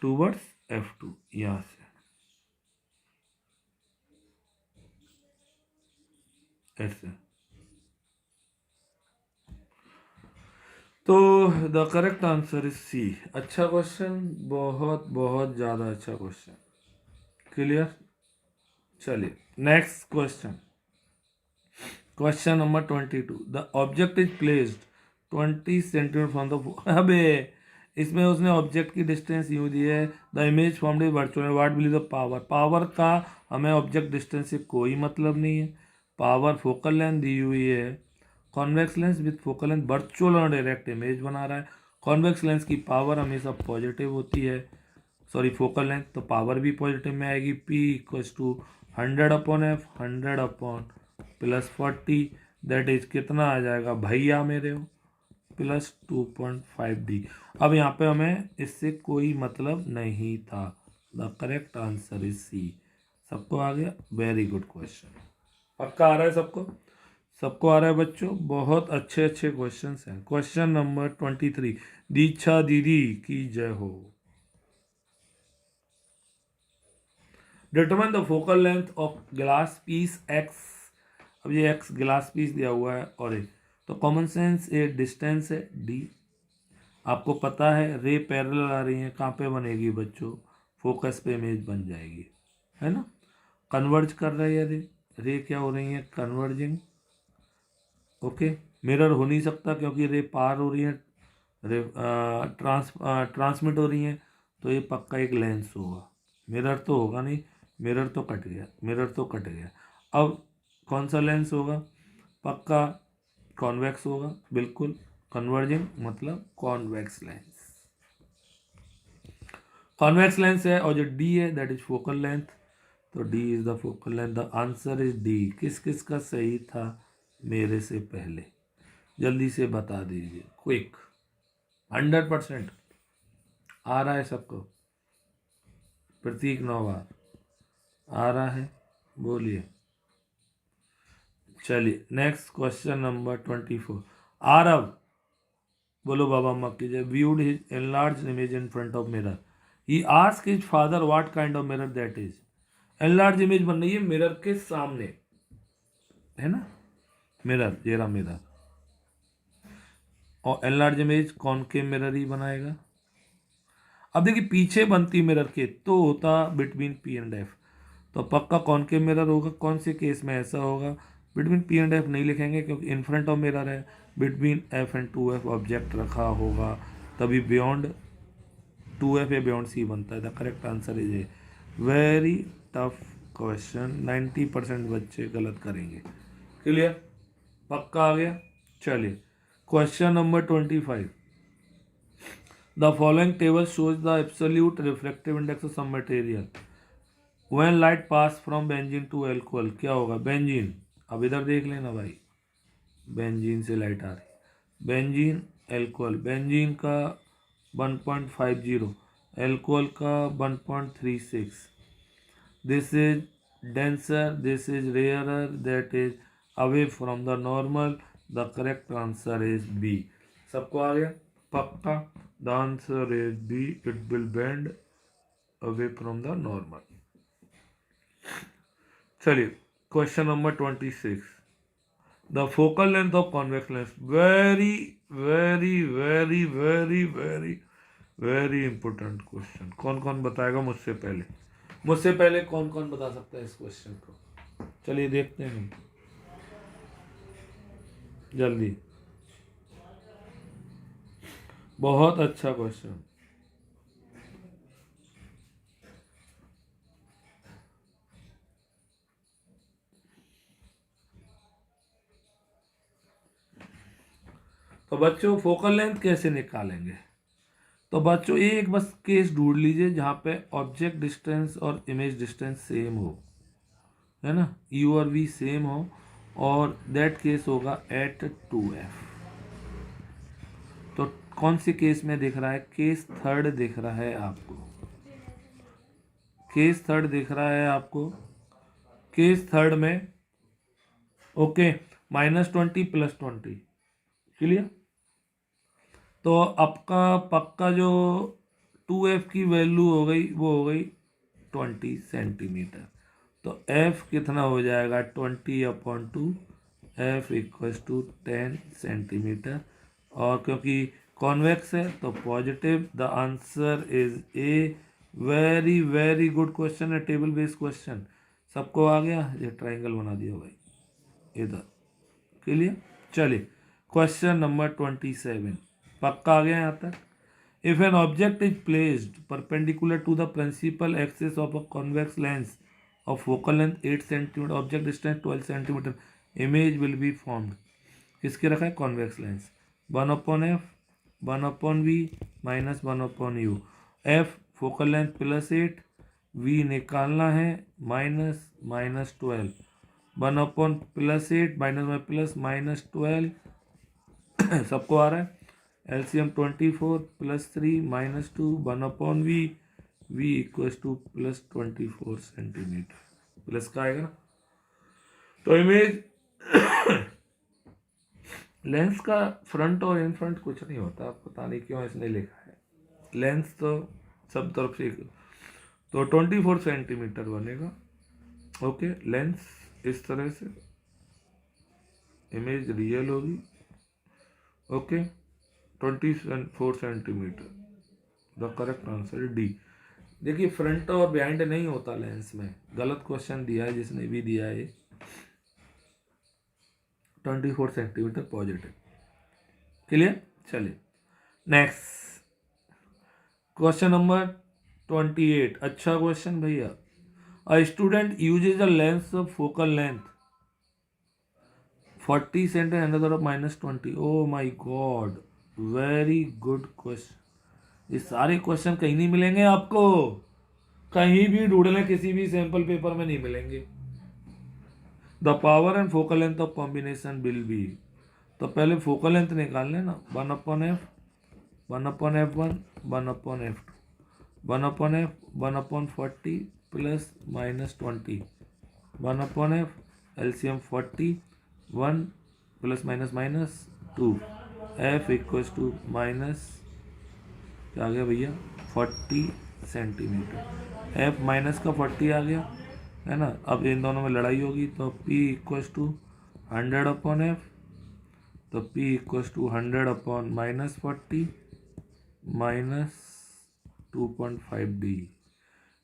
Speaker 1: टूवर्ड्स F2, यहाँ से ऐसे। तो the correct answer is C. अच्छा क्वेश्चन, बहुत बहुत ज़्यादा अच्छा क्वेश्चन। क्लियर? चलिए next question, question number 22। The object is placed 20 centimetre from the, अबे इसमें उसने ऑब्जेक्ट की डिस्टेंस यूँ दी है, the image formed is virtual, what will the power. Power का हमें ऑब्जेक्ट डिस्टेंस से कोई मतलब नहीं है। पावर फोकल लेंथ दी हुई है, convex lens with focal length virtual और डायरेक्ट इमेज बना रहा है। कॉन्वेक्स लेंस की पावर हमेशा पॉजिटिव होती है, सॉरी फोकल लेंथ, तो पावर भी पॉजिटिव में आएगी। P equals to 100/f, 100/+40, that is कितना आ जाएगा भैया मेरे हो? +2.5d। अब यहाँ पे हमें इससे कोई मतलब नहीं था। The correct answer is C. सबको आ गया? Very good question. पक्का आ रहा है सबको? सबको आ रहा है बच्चों? बहुत अच्छे अच्छे क्वेश्चन हैं। Question number 23। दीक्षा दीदी की जय हो। Determine the focal length of glass piece X. अब ये एक्स ग्लास पीस दिया हुआ है और एक, तो कॉमन सेंस ये डिस्टेंस है डी। आपको पता है रे पैरेलल आ रही है, कहाँ पे बनेगी बच्चों? फोकस पे इमेज बन जाएगी, है ना? कन्वर्ज कर रही है रे, रे क्या हो रही है? कन्वर्जिंग। ओके, मिरर हो नहीं सकता क्योंकि रे पार हो रही है, रे ट्रांसमिट हो रही है, तो ये पक्का एक लेंस होगा, मिरर तो होगा नहीं। मिरर तो कट गया, मिरर तो कट गया। अब कौन सा लेंस होगा? पक्का कॉन्वेक्स होगा, बिल्कुल। कन्वर्जिंग मतलब कॉन्वेक्स लेंस। कॉन्वेक्स लेंस है और जो डी है दैट इज फोकल लेंथ, तो D is the focal length. The answer is D. किस किस का सही था मेरे से पहले? जल्दी से बता दीजिए, क्विक। 100% आ रहा है सबको? प्रतीक नौवार आ रहा है? बोलिए। चलिए नेक्स्ट क्वेश्चन नंबर 24। आरव बोलो बाबा मक्की जय viewed his enlarged image in front of mirror. He asked his father what kind of mirror that is. enlarged image बन रही है मिरर के सामने, है ना? मिरर, ये रहा मिरर। और enlarged image कॉनकेव मिरर ही बनाएगा। अब देखिए पीछे बनती मिरर के तो होता बिटवीन पी एंड एफ, तो पक्का कॉनकेव मिरर होगा। कौन से केस में ऐसा होगा? बिटवीन पी एंड एफ नहीं लिखेंगे क्योंकि इन फ्रंट ऑफ मिरर है। Between F and 2F object रखा होगा, तभी बियॉन्ड 2F या बियॉन्ड सी बनता है। The correct answer is A. Very tough question, 90% बच्चे गलत करेंगे। क्लियर? पक्का आ गया? चलिए question number 25। The following table shows the absolute reflective index of some material when light pass from benzene to alcohol. क्या होगा? बेंजीन, अब इधर देख लेना भाई, बेंजीन से लाइट आ रही, बेंजीन एल्कोहल। बेंजीन का 1.50, एल्कोहल का 1.36। This is denser, this is rarer, that is away from the normal. The correct answer is B. सबको आ गया? पक्का the answer is B, it will bend away from the normal. चलिए question number 26। The focal length of convex lens. Very very very very very very important question. कौन कौन बताएगा मुझसे पहले? मुझसे पहले कौन कौन बता सकता है इस क्वेश्चन को? चलिए देखते हैं हम जल्दी। बहुत अच्छा क्वेश्चन। तो बच्चों फोकल लेंथ कैसे निकालेंगे? तो बच्चों एक बस केस ढूंढ लीजिए जहाँ पे ऑब्जेक्ट डिस्टेंस और इमेज डिस्टेंस सेम हो, है ना, यू और वी सेम हो, और दैट केस होगा एट 2F। तो कौन सी केस में दिख रहा है? केस थर्ड दिख रहा है आपको, केस थर्ड दिख रहा है आपको। केस थर्ड में ओके -20 +20। क्लियर? तो आपका पक्का जो 2F की वैल्यू हो गई वो हो गई 20 सेंटीमीटर। तो F कितना हो जाएगा? 20/2, F = 10 सेंटीमीटर। और क्योंकि कॉन्वेक्स है तो positive. The answer is A. Very very good question है, टेबल बेस्ड क्वेश्चन। सबको आ गया? ये ट्राइंगल बना दिया भाई इधर। क्लियर? चलिए क्वेश्चन नंबर 27। पक्का आ गया यहाँ तक? If an object is placed perpendicular to the principal axis of a convex lens of focal length 8 cm, object distance 12 cm, image will be formed। किसके रखा है? Convex lens. 1/f 1/v -1/u। f focal length +8, v निकालना है -12। 1/+8 -12 सबको आ रहा है? LCM 24 +3 -2 1/v, v = +24 centimetre. Plus का आएगा ना? तो इमेज लेंस का फ्रंट और इन फ्रंट कुछ नहीं होता, पता नहीं क्यों इसने लिखा है। लेंस तो सब तरफ से, तो 24 सेंटीमीटर बनेगा। ओके, लेंस इस तरह से, इमेज रियल होगी। Okay 24 centimetre. The correct answer है डी। देखिए फ्रंट और बिहाइंड नहीं होता लेंस में, गलत क्वेश्चन दिया है जिसने भी दिया है। 24 सेंटीमीटर पॉजिटिव। क्लियर? चलिए नेक्स्ट क्वेश्चन नंबर 28। अच्छा क्वेश्चन भैया। A student usage a lens of focal length 40 centimetre and other of -20। Oh my God, very good question. ये सारे क्वेश्चन कहीं नहीं मिलेंगे आपको, कहीं भी ढूंढ लें, किसी भी सैंपल पेपर में नहीं मिलेंगे। The power and focal length of combination will B, तो पहले फोकल लेंथ निकाल लेना, 1/f, 1/f1, 1/f2, 1/f, 1/40 plus -20, 1/f, LCM 40, 1 plus -2, f equals to minus, क्या आ गया भैया, 40 सेंटीमीटर। f माइनस का 40 आ गया, है ना। अब इन दोनों में लड़ाई होगी तो p इक्वल्स टू 100/f, तो p equals to 100/-40 minus 2.5d।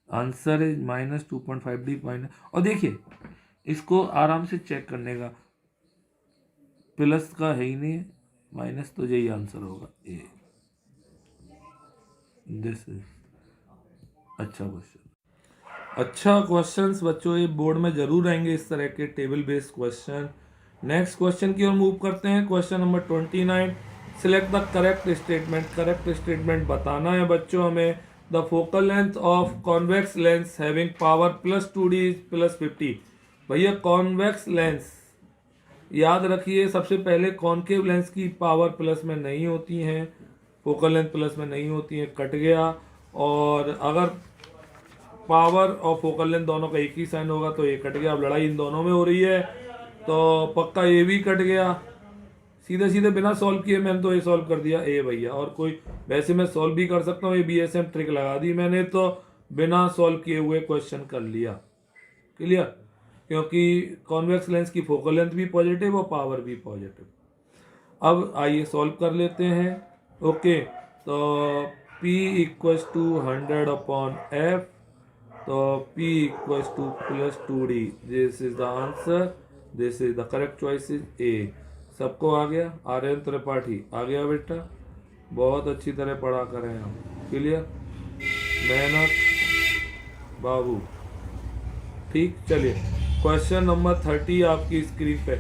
Speaker 1: Answer is -2.5d minus, और देखिए इसको आराम से चेक करने का, प्लस का है ही नहीं, माइनस, तो यही आंसर होगा ए। दिस इज अच्छा क्वेश्चन। अच्छा क्वेश्चंस बच्चों ये बोर्ड में जरूर आएंगे, इस तरह के table based question. Next question की ओर मूव करते हैं। Question number 29, select the correct statement. Correct statement बताना है बच्चों हमें। The focal length of convex lens having power +2d +50। भैया कॉन्वेक्स लेंस याद रखिए, सबसे पहले कॉनकेव लेंस की पावर प्लस में नहीं होती है, फोकल लेंथ प्लस में नहीं होती है, कट गया। और अगर पावर और फोकल लेंथ दोनों का एक ही साइन होगा तो ये कट गया। अब लड़ाई इन दोनों में हो रही है तो पक्का ये भी कट गया। सीधे सीधे बिना सॉल्व किए मैंने तो ये सॉल्व कर दिया ए भैया। और कोई वैसे मैं सॉल्व भी कर सकता हूँ, ये बीएसएम ट्रिक लगा दी मैंने, तो बिना सॉल्व किए हुए क्वेश्चन कर लिया। क्लियर, क्योंकि कॉन्वेक्स लेंस की फोकल लेंथ भी पॉजिटिव और पावर भी पॉजिटिव। अब आइए सॉल्व कर लेते हैं। ओके, तो P इक्वल्स टू 100/f, तो P equals to +2d। This is the answer, this is the correct choice is A. सबको आ गया? आर्यन त्रिपाठी आ गया बेटा, बहुत अच्छी तरह पढ़ा करें हम। क्लियर, मेहनत बाबू, ठीक। चलिए क्वेश्चन नंबर 30 आपकी स्क्रीन पे।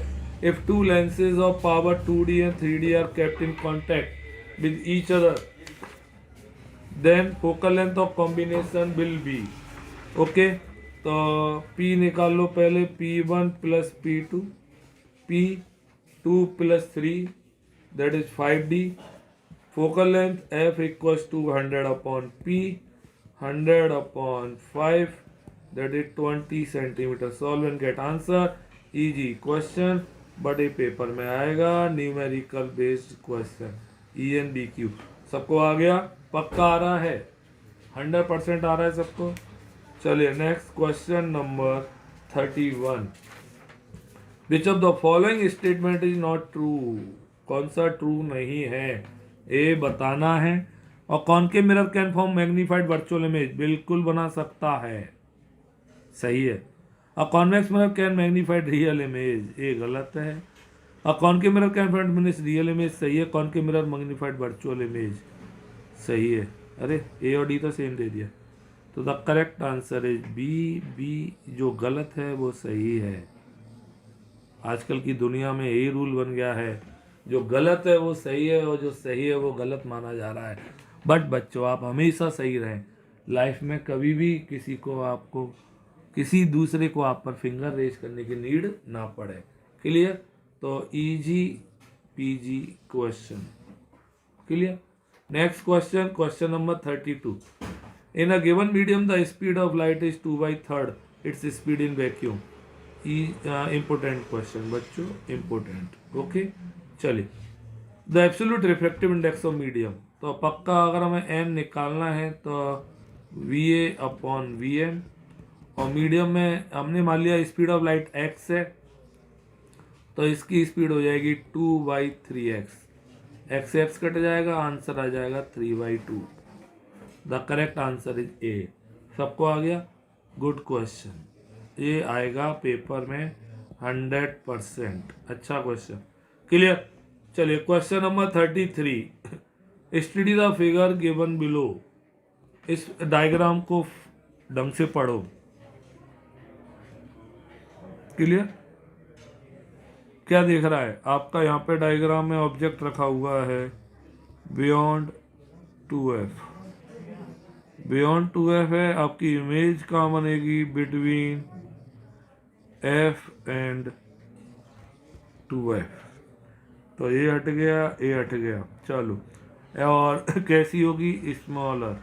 Speaker 1: If two lenses of power 2d and 3d are kept in contact with each other, then focal length of combination will be. Okay, तो P निकाल लो पहले, P1 plus P2, P2 plus 3 that is 5d। Focal length F equals to 100/P, 100/5 that is 20 centimetre. Solve and get answer. Easy question, बड़े paper में आएगा, numerical based question, ENBQ। सबको आ गया? पक्का आ रहा है? 100% आ रहा है सबको? चलिए next question number 31। Which of the following statement is not true. कौन सा ट्रू नहीं है, ए बताना है। और concave mirror can form magnified virtual image, बिल्कुल बना सकता है, सही है। A convex mirror can magnified real image, ये गलत है। A concave mirror can finish real image, सही है। Concave mirror magnified virtual image, सही है। अरे ए और डी तो सेम दे दिया, तो the correct answer is B. B जो गलत है वो सही है। आजकल की दुनिया में यही रूल बन गया है, जो गलत है वो सही है और जो सही है वो गलत माना जा रहा है। बट बच्चों आप हमेशा सही रहें लाइफ में, कभी भी किसी को, आपको किसी दूसरे को आप पर फिंगर रेज करने की नीड ना पड़े। क्लियर, तो easy PG question. Clear, next question, question number 32। In a given medium the speed of light is 2/3 its speed in vacuum. Important question बच्चों, इम्पोर्टेंट। ओके, चलिए the absolute reflective index of medium, तो पक्का अगर हमें M निकालना है तो VA/VM। और मीडियम में हमने मान लिया स्पीड ऑफ लाइट x है, तो इसकी स्पीड हो जाएगी 2/3x। x कट जाएगा, आंसर आ जाएगा 3/2। The correct answer is A. सबको आ गया? गुड क्वेश्चन, ये आएगा पेपर में 100%। अच्छा क्वेश्चन। क्लियर, चलिए question number 33। Study the figure given below. इस डायग्राम को ढंग से पढ़ो। क्लियर? क्या दिख रहा है आपका यहाँ पे डायग्राम में? ऑब्जेक्ट रखा हुआ है बियॉन्ड 2f। बियॉन्ड 2f है, आपकी इमेज कहाँ बनेगी? Between f and 2f। तो ये हट गया, ये हट गया, चलो। और कैसी होगी? Smaller,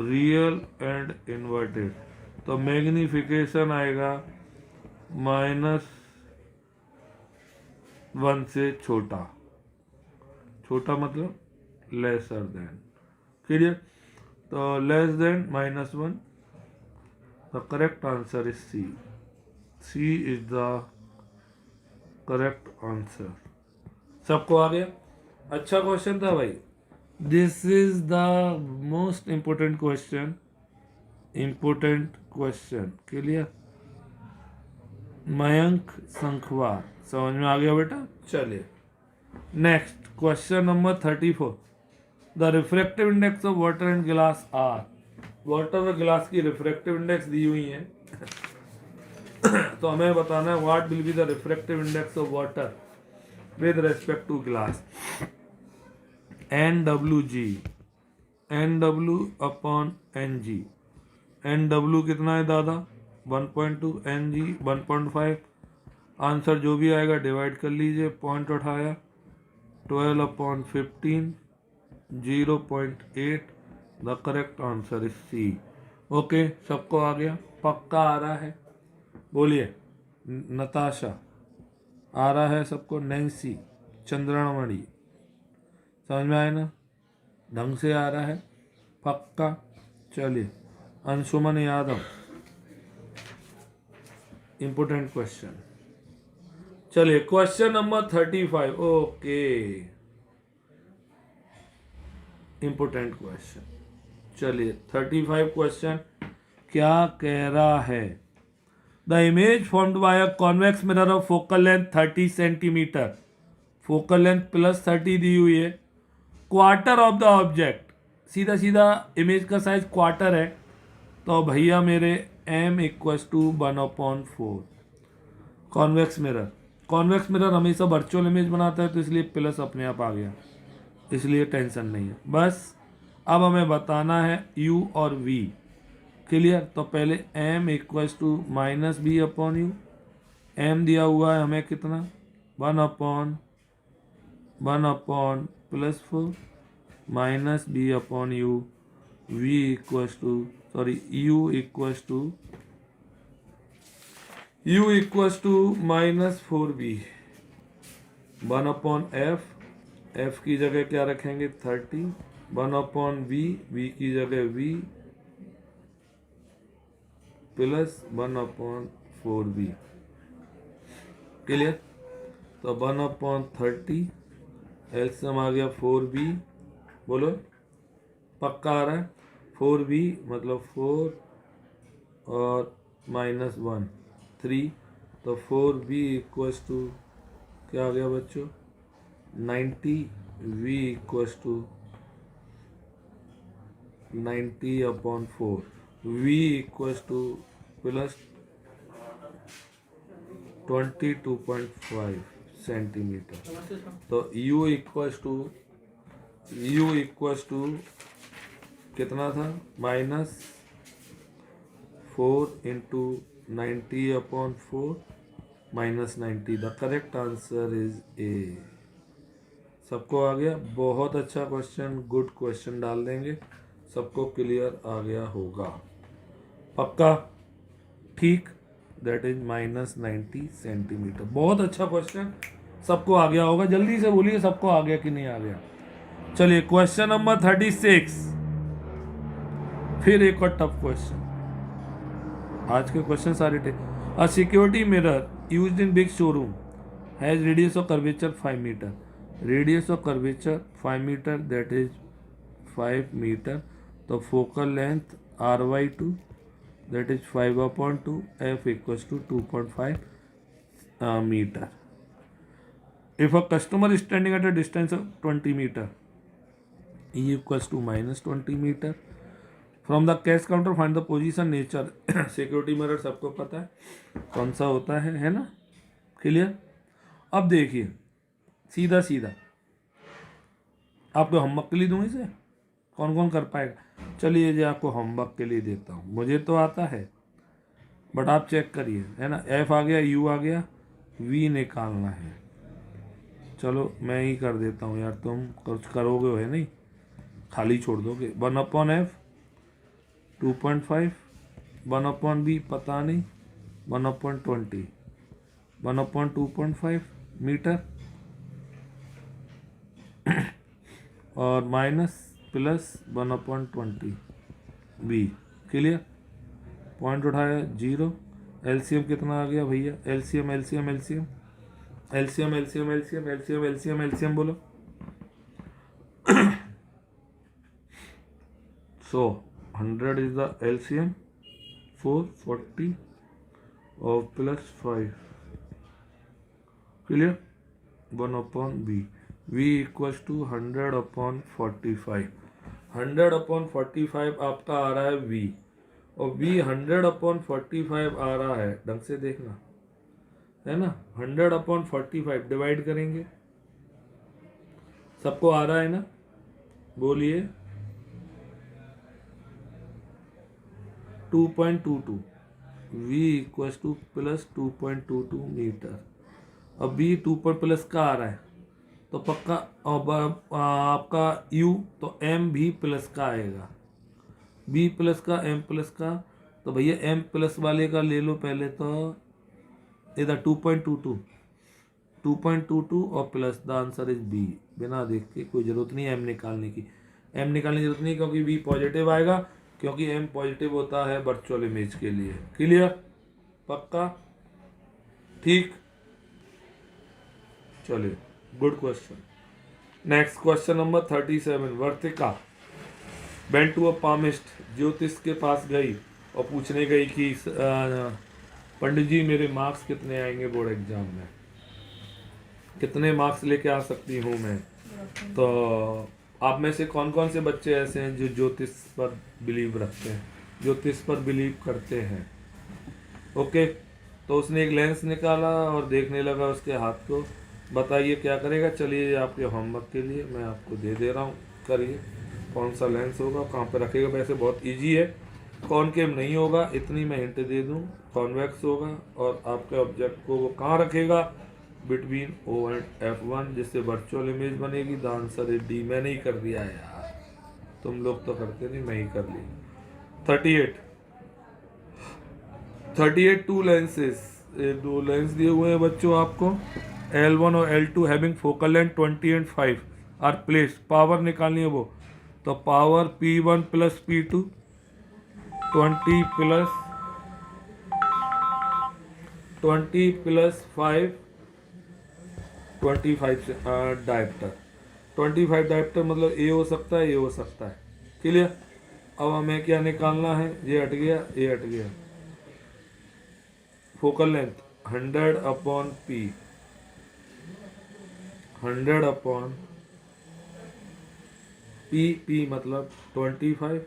Speaker 1: real and inverted. तो मैग्निफिकेशन आएगा -1 से छोटा। छोटा मतलब लेसर देन। क्लियर? तो less than -1। The correct answer is C. C is the correct answer. सबको आ गया? अच्छा क्वेश्चन था भाई। This is the most important question. Important question. Clear? Mayank Sankhwar, समझ में आ गया बेटा? चलिए next question number 34। The refractive index of water and glass are. Water और ग्लास की रिफ्रैक्टिव इंडेक्स दी हुई है तो हमें बताना है what will be the refractive index of water with respect to glass. NWG, NW upon NG। NW कितना है दादा? 1.2, NG 1.5। आंसर जो भी आएगा डिवाइड कर लीजिए, पॉइंट उठाया 12/15, 0.8। The correct answer is C. Okay, सबको आ गया? पक्का आ रहा है? बोलिए। नताशा आ रहा है सबको? नैन्सी, चंद्रमणि, समझ में आया ना? ढंग से आ रहा है? पक्का? चलिए अंशुमन यादव, इंपोर्टेंट क्वेश्चन। चलिए question number 35। Okay, important question. चलिए 35 क्वेश्चन क्या कह रहा है? The image formed by a convex mirror of focal length 30 centimetre. Focal length +30 दी हुई है। क्वार्टर ऑफ द ऑब्जेक्ट, सीधा सीधा इमेज का साइज क्वार्टर है, तो भैया मेरे m = 1/4। Convex mirror, convex mirror हमेशा वर्चुअल इमेज बनाता है, तो इसलिए प्लस अपने आप आ गया, इसलिए टेंशन नहीं है। बस अब हमें बताना है u और v। क्लियर? तो पहले m = -b/u। m दिया हुआ है हमें कितना? 1/+4 -b/u। v u -4b। 1/f, f की जगह क्या रखेंगे? 30। 1/v, v की जगह v प्लस 1/4b। क्लियर? तो 1/30, एलसीएम आ गया 4b। बोलो, पक्का आ रहा है? 4b मतलब 4 और -1 3, तो 4b = क्या आ गया बच्चों? 90। v = 90/4। v + 22.5 centimetre. तो u कितना था? -4 × 90/4 -90। The correct answer is A. सबको आ गया? बहुत अच्छा क्वेश्चन, गुड क्वेश्चन डाल देंगे, सबको क्लियर आ गया होगा? पक्का? ठीक, दैट इज -90 सेंटीमीटर। बहुत अच्छा क्वेश्चन, सबको आ गया होगा? जल्दी से बोलिए सबको आ गया कि नहीं आ गया? चलिए क्वेश्चन नंबर 36, फिर एक और टफ क्वेश्चन। आज के क्वेश्चन सारे a security mirror used in big showroom has radius of curvature 5 metre. Radius of curvature 5 metre, that is 5 metre. तो focal length r/2, that is 5/2, f = 2.5 meter. If a customer is standing at a distance of 20 meter, e = -20 meter. From the cash counter find the position nature. Security mirror सबको पता है कौन सा होता है ना, clear. अब देखिए सीधा सीधा आपको होमवर्क के लिए दूँ इसे, कौन कौन कर पाएगा। चलिए जी आपको होमवर्क के लिए देता हूँ, मुझे तो आता है बट आप चेक करिए, है ना। एफ आ गया, यू आ गया, वी निकालना है। चलो मैं ही कर देता हूँ यार, तुम कुछ करोगे है नहीं, खाली छोड़ दोगे। 1/f 2.5, 1/b पता नहीं, 1/20, 1/2.5 मीटर, और minus plus 1/20 B, clear. Point उठाया 0। एलसीएम कितना आ गया भैया, LCM LCM LCM LCM LCM LCM LCM LCM LCM बोलो। सो 100 इज द एलसीएम, 440 और +5, clear. 1/b, v equals to 100/45। 100/45 आपका आ रहा है v, और v 100/45 आ रहा है, ढंग से देखना है ना। 100/45 डिवाइड करेंगे, सबको आ रहा है ना, बोलिए। 2.22, v इक्वल्स टू +2.22 मीटर। अब b 2 पर प्लस का आ रहा है तो पक्का, अब आपका u तो m भी प्लस का आएगा, b प्लस का m प्लस का। तो भैया m प्लस वाले का ले लो पहले, तो इधर 2.22 और plus, the answer is B. बिना देख के कोई जरूरत नहीं है m निकालने की, m निकालने की जरूरत नहीं, क्योंकि v पॉजिटिव आएगा, क्योंकि m पॉजिटिव होता है वर्चुअल इमेज के लिए, क्लियर, पक्का, ठीक। चलिए good question. Next question number 37। Vartika went to a palmist, ज्योतिष के पास गई और पूछने गई कि पंडित जी मेरे मार्क्स कितने आएंगे बोर्ड एग्जाम में, कितने मार्क्स लेके आ सकती हूँ मैं। तो आप में से कौन कौन से बच्चे ऐसे हैं जो ज्योतिष पर बिलीव रखते हैं, ज्योतिष पर बिलीव करते हैं। ओके, तो उसने एक लेंस निकाला और देखने लगा उसके हाथ को। बताइए क्या करेगा। चलिए आपके होमवर्क के लिए मैं आपको दे दे रहा हूँ, करिए। कौन सा लेंस होगा, कहाँ पे रखेगा। वैसे बहुत इजी है, कॉनकेव नहीं होगा, इतनी मैं हिंट दे दूँ। कॉन्वेक्स होगा, और आपके ऑब्जेक्ट को वो कहाँ रखेगा, बिटवीन O एंड F1, जिससे वर्चुअल इमेज बनेगी। The answer is D. मैंने ही कर दिया है यार, तुम लोग तो करते नहीं, मैं ही कर ली। 38 टू लेंसेज, दो लेंस दिए हुए हैं बच्चों आपको, L1 और L2 having focal length 20 and 5 are placed. Power निकालनी है वो, तो power P1 plus P2, 20 plus 5, 25 से डायप्टर, 25 डायप्टर मतलब ए हो सकता है, ये हो सकता है, क्लियर। अब हमें क्या निकालना है, ये हट गया, ये हट गया। फोकल लेंथ 100/P, 100/P मतलब 25,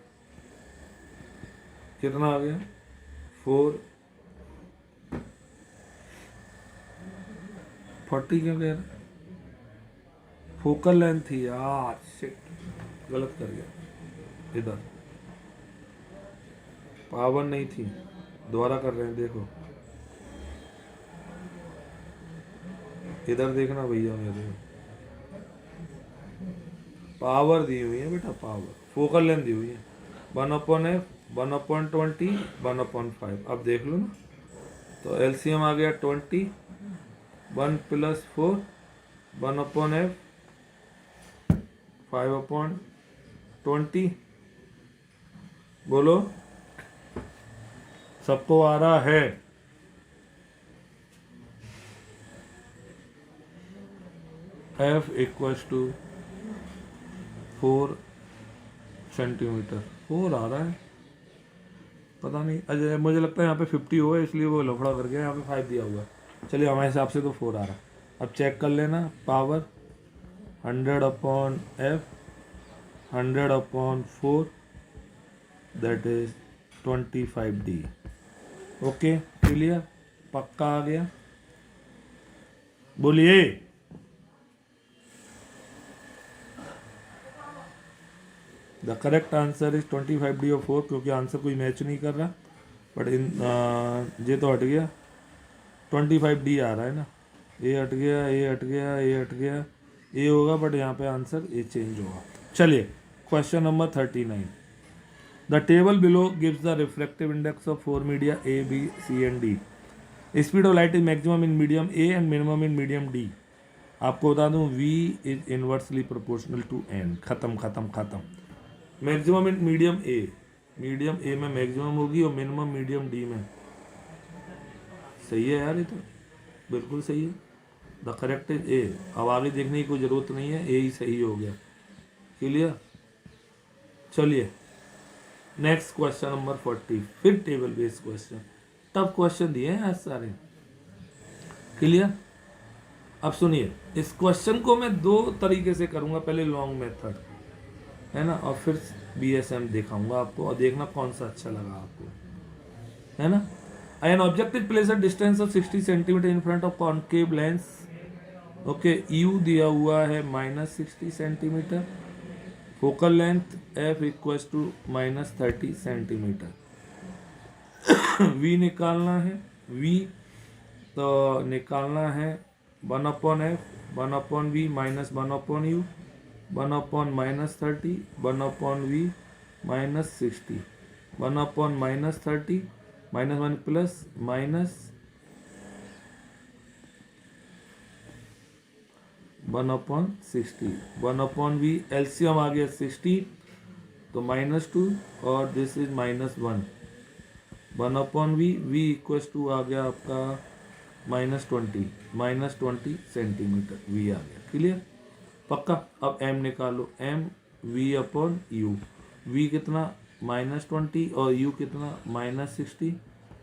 Speaker 1: कितना आ गया 4, 40 क्यों कह रहे, फोकल लेंथ थी यार, शिट गलत कर गया, इधर पावर नहीं थी, दोबारा कर रहे हैं, देखो इधर देखना भैया, मेरे पावर दी हुई है बेटा, पावर फोकल लेंथ दी हुई है 1/f, 1/20, 1/5। अब देख लो ना, तो एलसीएम आ गया 20, 1 + 4, 1/f, 5/20। बोलो सबको आ रहा है। F इक्वल्स टू 4 सेंटीमीटर, 4 आ रहा है, पता नहीं अजय, मुझे लगता है यहाँ पे 50 हुआ है, इसलिए वो लफड़ा कर गया, यहाँ पे 5 दिया हुआ है। चलिए हमारे हिसाब से तो 4 आ रहा है। अब चेक कर लेना, power 100/f, 100/4, that is 25D। Okay clear, पक्का आ गया, बोलिए। The correct answer is 25D और 4, क्योंकि आंसर कोई मैच नहीं कर रहा, बट इन ये तो हट गया, 25D आ रहा है ना, ए हट गया, ए हट गया, ए हट गया, ए होगा, बट यहाँ पे आंसर ए चेंज होगा। चलिए question number 39। The table below gives the reflective index of 4 media A B C and D. Speed of light is maximum in medium A and minimum in medium D. आपको बता दूं v is inversely proportional to n। खत्म खत्म खत्म। Maximum in medium ए में maximum होगी और minimum medium D में। सही है यार, ये तो बिल्कुल सही है। The correct is a. अब आगे देखने की कोई ज़रूरत नहीं है, ए ही सही हो गया। क्लियर। चलिए नेक्स्ट क्वेश्चन नंबर 40, फिर table based question. Tough question दिए हैं आज सारे। क्लियर। अब सुनिए, इस क्वेश्चन को मैं दो तरीके से करूंगा, पहले लॉन्ग मेथड है ना, और फिर BSM दिखाऊंगा आपको, और देखना कौन सा अच्छा लगा आपको, है ना। An object is place a distance of 60 centimetre in front of concave lens. Okay, U दिया हुआ है -60 centimetre, focal length f equals to -30 centimetre. v निकालना है, v तो निकालना है 1/f, 1/v minus 1/u, 1/-30, 1/v -60, 1/-30 -1 plus minus 1/60, 1/v LCM आ गया 60, तो -2 और this is -1, 1/v, v equals to आ गया आपका -20 सेंटीमीटर, v आ गया। क्लियर, पक्का। अब m निकालो, m v/u, v कितना -20 और u कितना -60,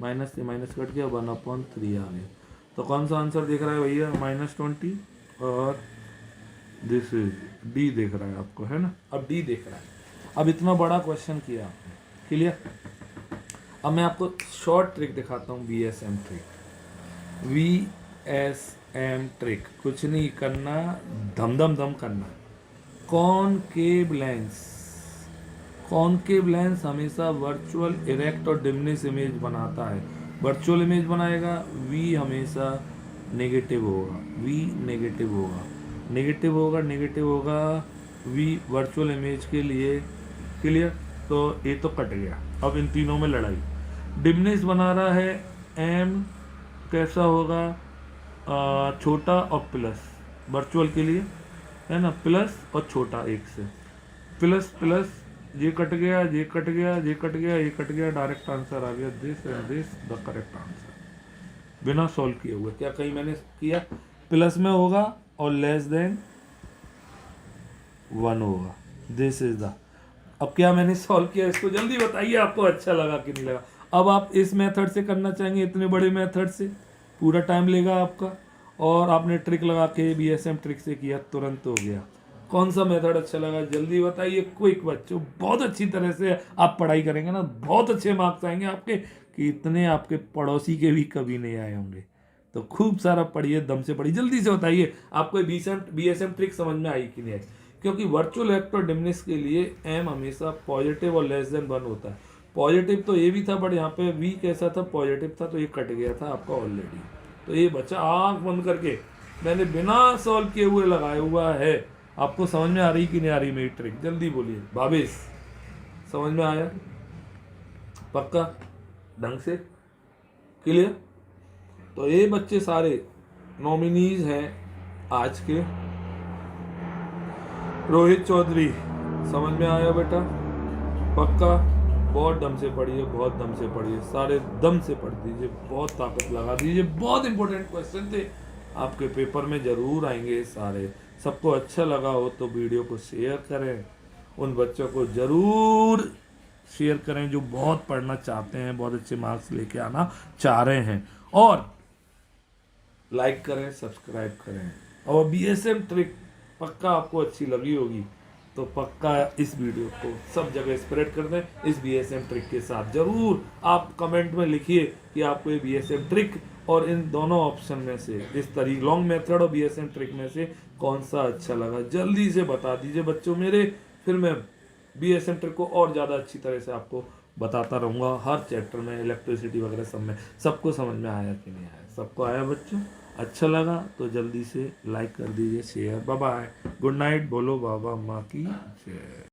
Speaker 1: माइनस से माइनस कट गया, 1/3 आ गया। तो कौन सा आंसर दिख रहा है भैया? -20 और दिस इज डी दिख रहा है आपको, है ना। अब डी दिख रहा है। अब इतना बड़ा क्वेश्चन किया आपने, क्लियर। अब मैं आपको शॉर्ट ट्रिक दिखाता हूँ, VSM ट्रिक। VSM ट्रिक कुछ नहीं करना, धम धम धम करना। कॉनकेव लेंस हमेशा वर्चुअल, इरेक्ट और डिमिनिश इमेज बनाता है। वर्चुअल इमेज बनाएगा, V हमेशा नेगेटिव होगा, V नेगेटिव होगा, V वर्चुअल इमेज के लिए। क्लियर। तो ये तो कट गया। अब इन तीनों में लड़ाई। डिमिनिश बना रहा है, M कैसा होगा, छोटा और प्लस, वर्चुअल के लिए, है ना, प्लस और छोटा एक से, प्लस ये कट गया, ये कट गया, ये कट गया, ये कट गया, डायरेक्ट आंसर आ गया, this and this the correct answer, बिना सॉल्व किए हुए। क्या कहीं मैंने किया? प्लस में होगा और लेस देन 1 होगा, दिस इज द। अब क्या मैंने सॉल्व किया, इसको जल्दी बताइए, आपको अच्छा लगा कि नहीं लगा। अब आप इस मेथड से करना चाहेंगे, इतने बड़े मेथड से पूरा टाइम लेगा आपका, और आपने ट्रिक लगा के VSM ट्रिक से किया, तुरंत हो गया। कौन सा मेथड अच्छा लगा जल्दी बताइए। क्विक बच्चों, बहुत अच्छी तरह से आप पढ़ाई करेंगे ना, बहुत अच्छे मार्क्स आएंगे आपके, कि इतने आपके पड़ोसी के भी कभी नहीं आए होंगे। तो खूब सारा पढ़िए, दम से पढ़िए, जल्दी से बताइए आपको VSM ट्रिक समझ में आई कि नहीं आई। क्योंकि वर्चुअल इरेक्ट और डिमिनिश के लिए M हमेशा पॉजिटिव और लेस देन 1 होता है। पॉजिटिव तो ये भी था, बट यहाँ पे V कैसा था, पॉजिटिव था, तो ये कट गया था आपका ऑलरेडी। तो ये बच्चा आंख बंद करके मैंने बिना सॉल्व किए हुए लगाया हुआ है। आपको समझ में आ रही कि नहीं आ रही मेरी ट्रिक? जल्दी बोलिए। भावेश, समझ में आया? पक्का ढंग से? क्लियर। तो ये बच्चे सारे नॉमिनीज हैं आज के। रोहित चौधरी, समझ में आया बेटा? पक्का। बहुत दम से पढ़िए, बहुत दम से पढ़िए, सारे दम से पढ़ दीजिए, बहुत ताकत लगा दीजिए। बहुत इंपॉर्टेंट क्वेश्चन थे, आपके पेपर में जरूर आएंगे सारे। सबको अच्छा लगा हो तो वीडियो को शेयर करें, उन बच्चों को जरूर शेयर करें जो बहुत पढ़ना चाहते हैं, बहुत अच्छे मार्क्स लेके आना चाह रहे हैं, और लाइक करें, सब्सक्राइब करें। और VSM ट्रिक पक्का आपको अच्छी लगी होगी, तो पक्का इस वीडियो को सब जगह स्प्रेड कर दें इस BSM ट्रिक के साथ। ज़रूर आप कमेंट में लिखिए कि आपको ये BSM ट्रिक और इन दोनों ऑप्शन में से, इस तरीके लॉन्ग मेथड और BSM ट्रिक में से कौन सा अच्छा लगा, जल्दी से बता दीजिए बच्चों मेरे। फिर मैं BSM ट्रिक को और ज़्यादा अच्छी तरह से आपको बताता रहूँगा हर चैप्टर में, इलेक्ट्रिसिटी वगैरह सब में। सबको समझ में आया कि नहीं आया? सबको आया बच्चों? अच्छा लगा तो जल्दी से लाइक कर दीजिए, share. Bye bye, good night, बोलो बाबा माँ की जय।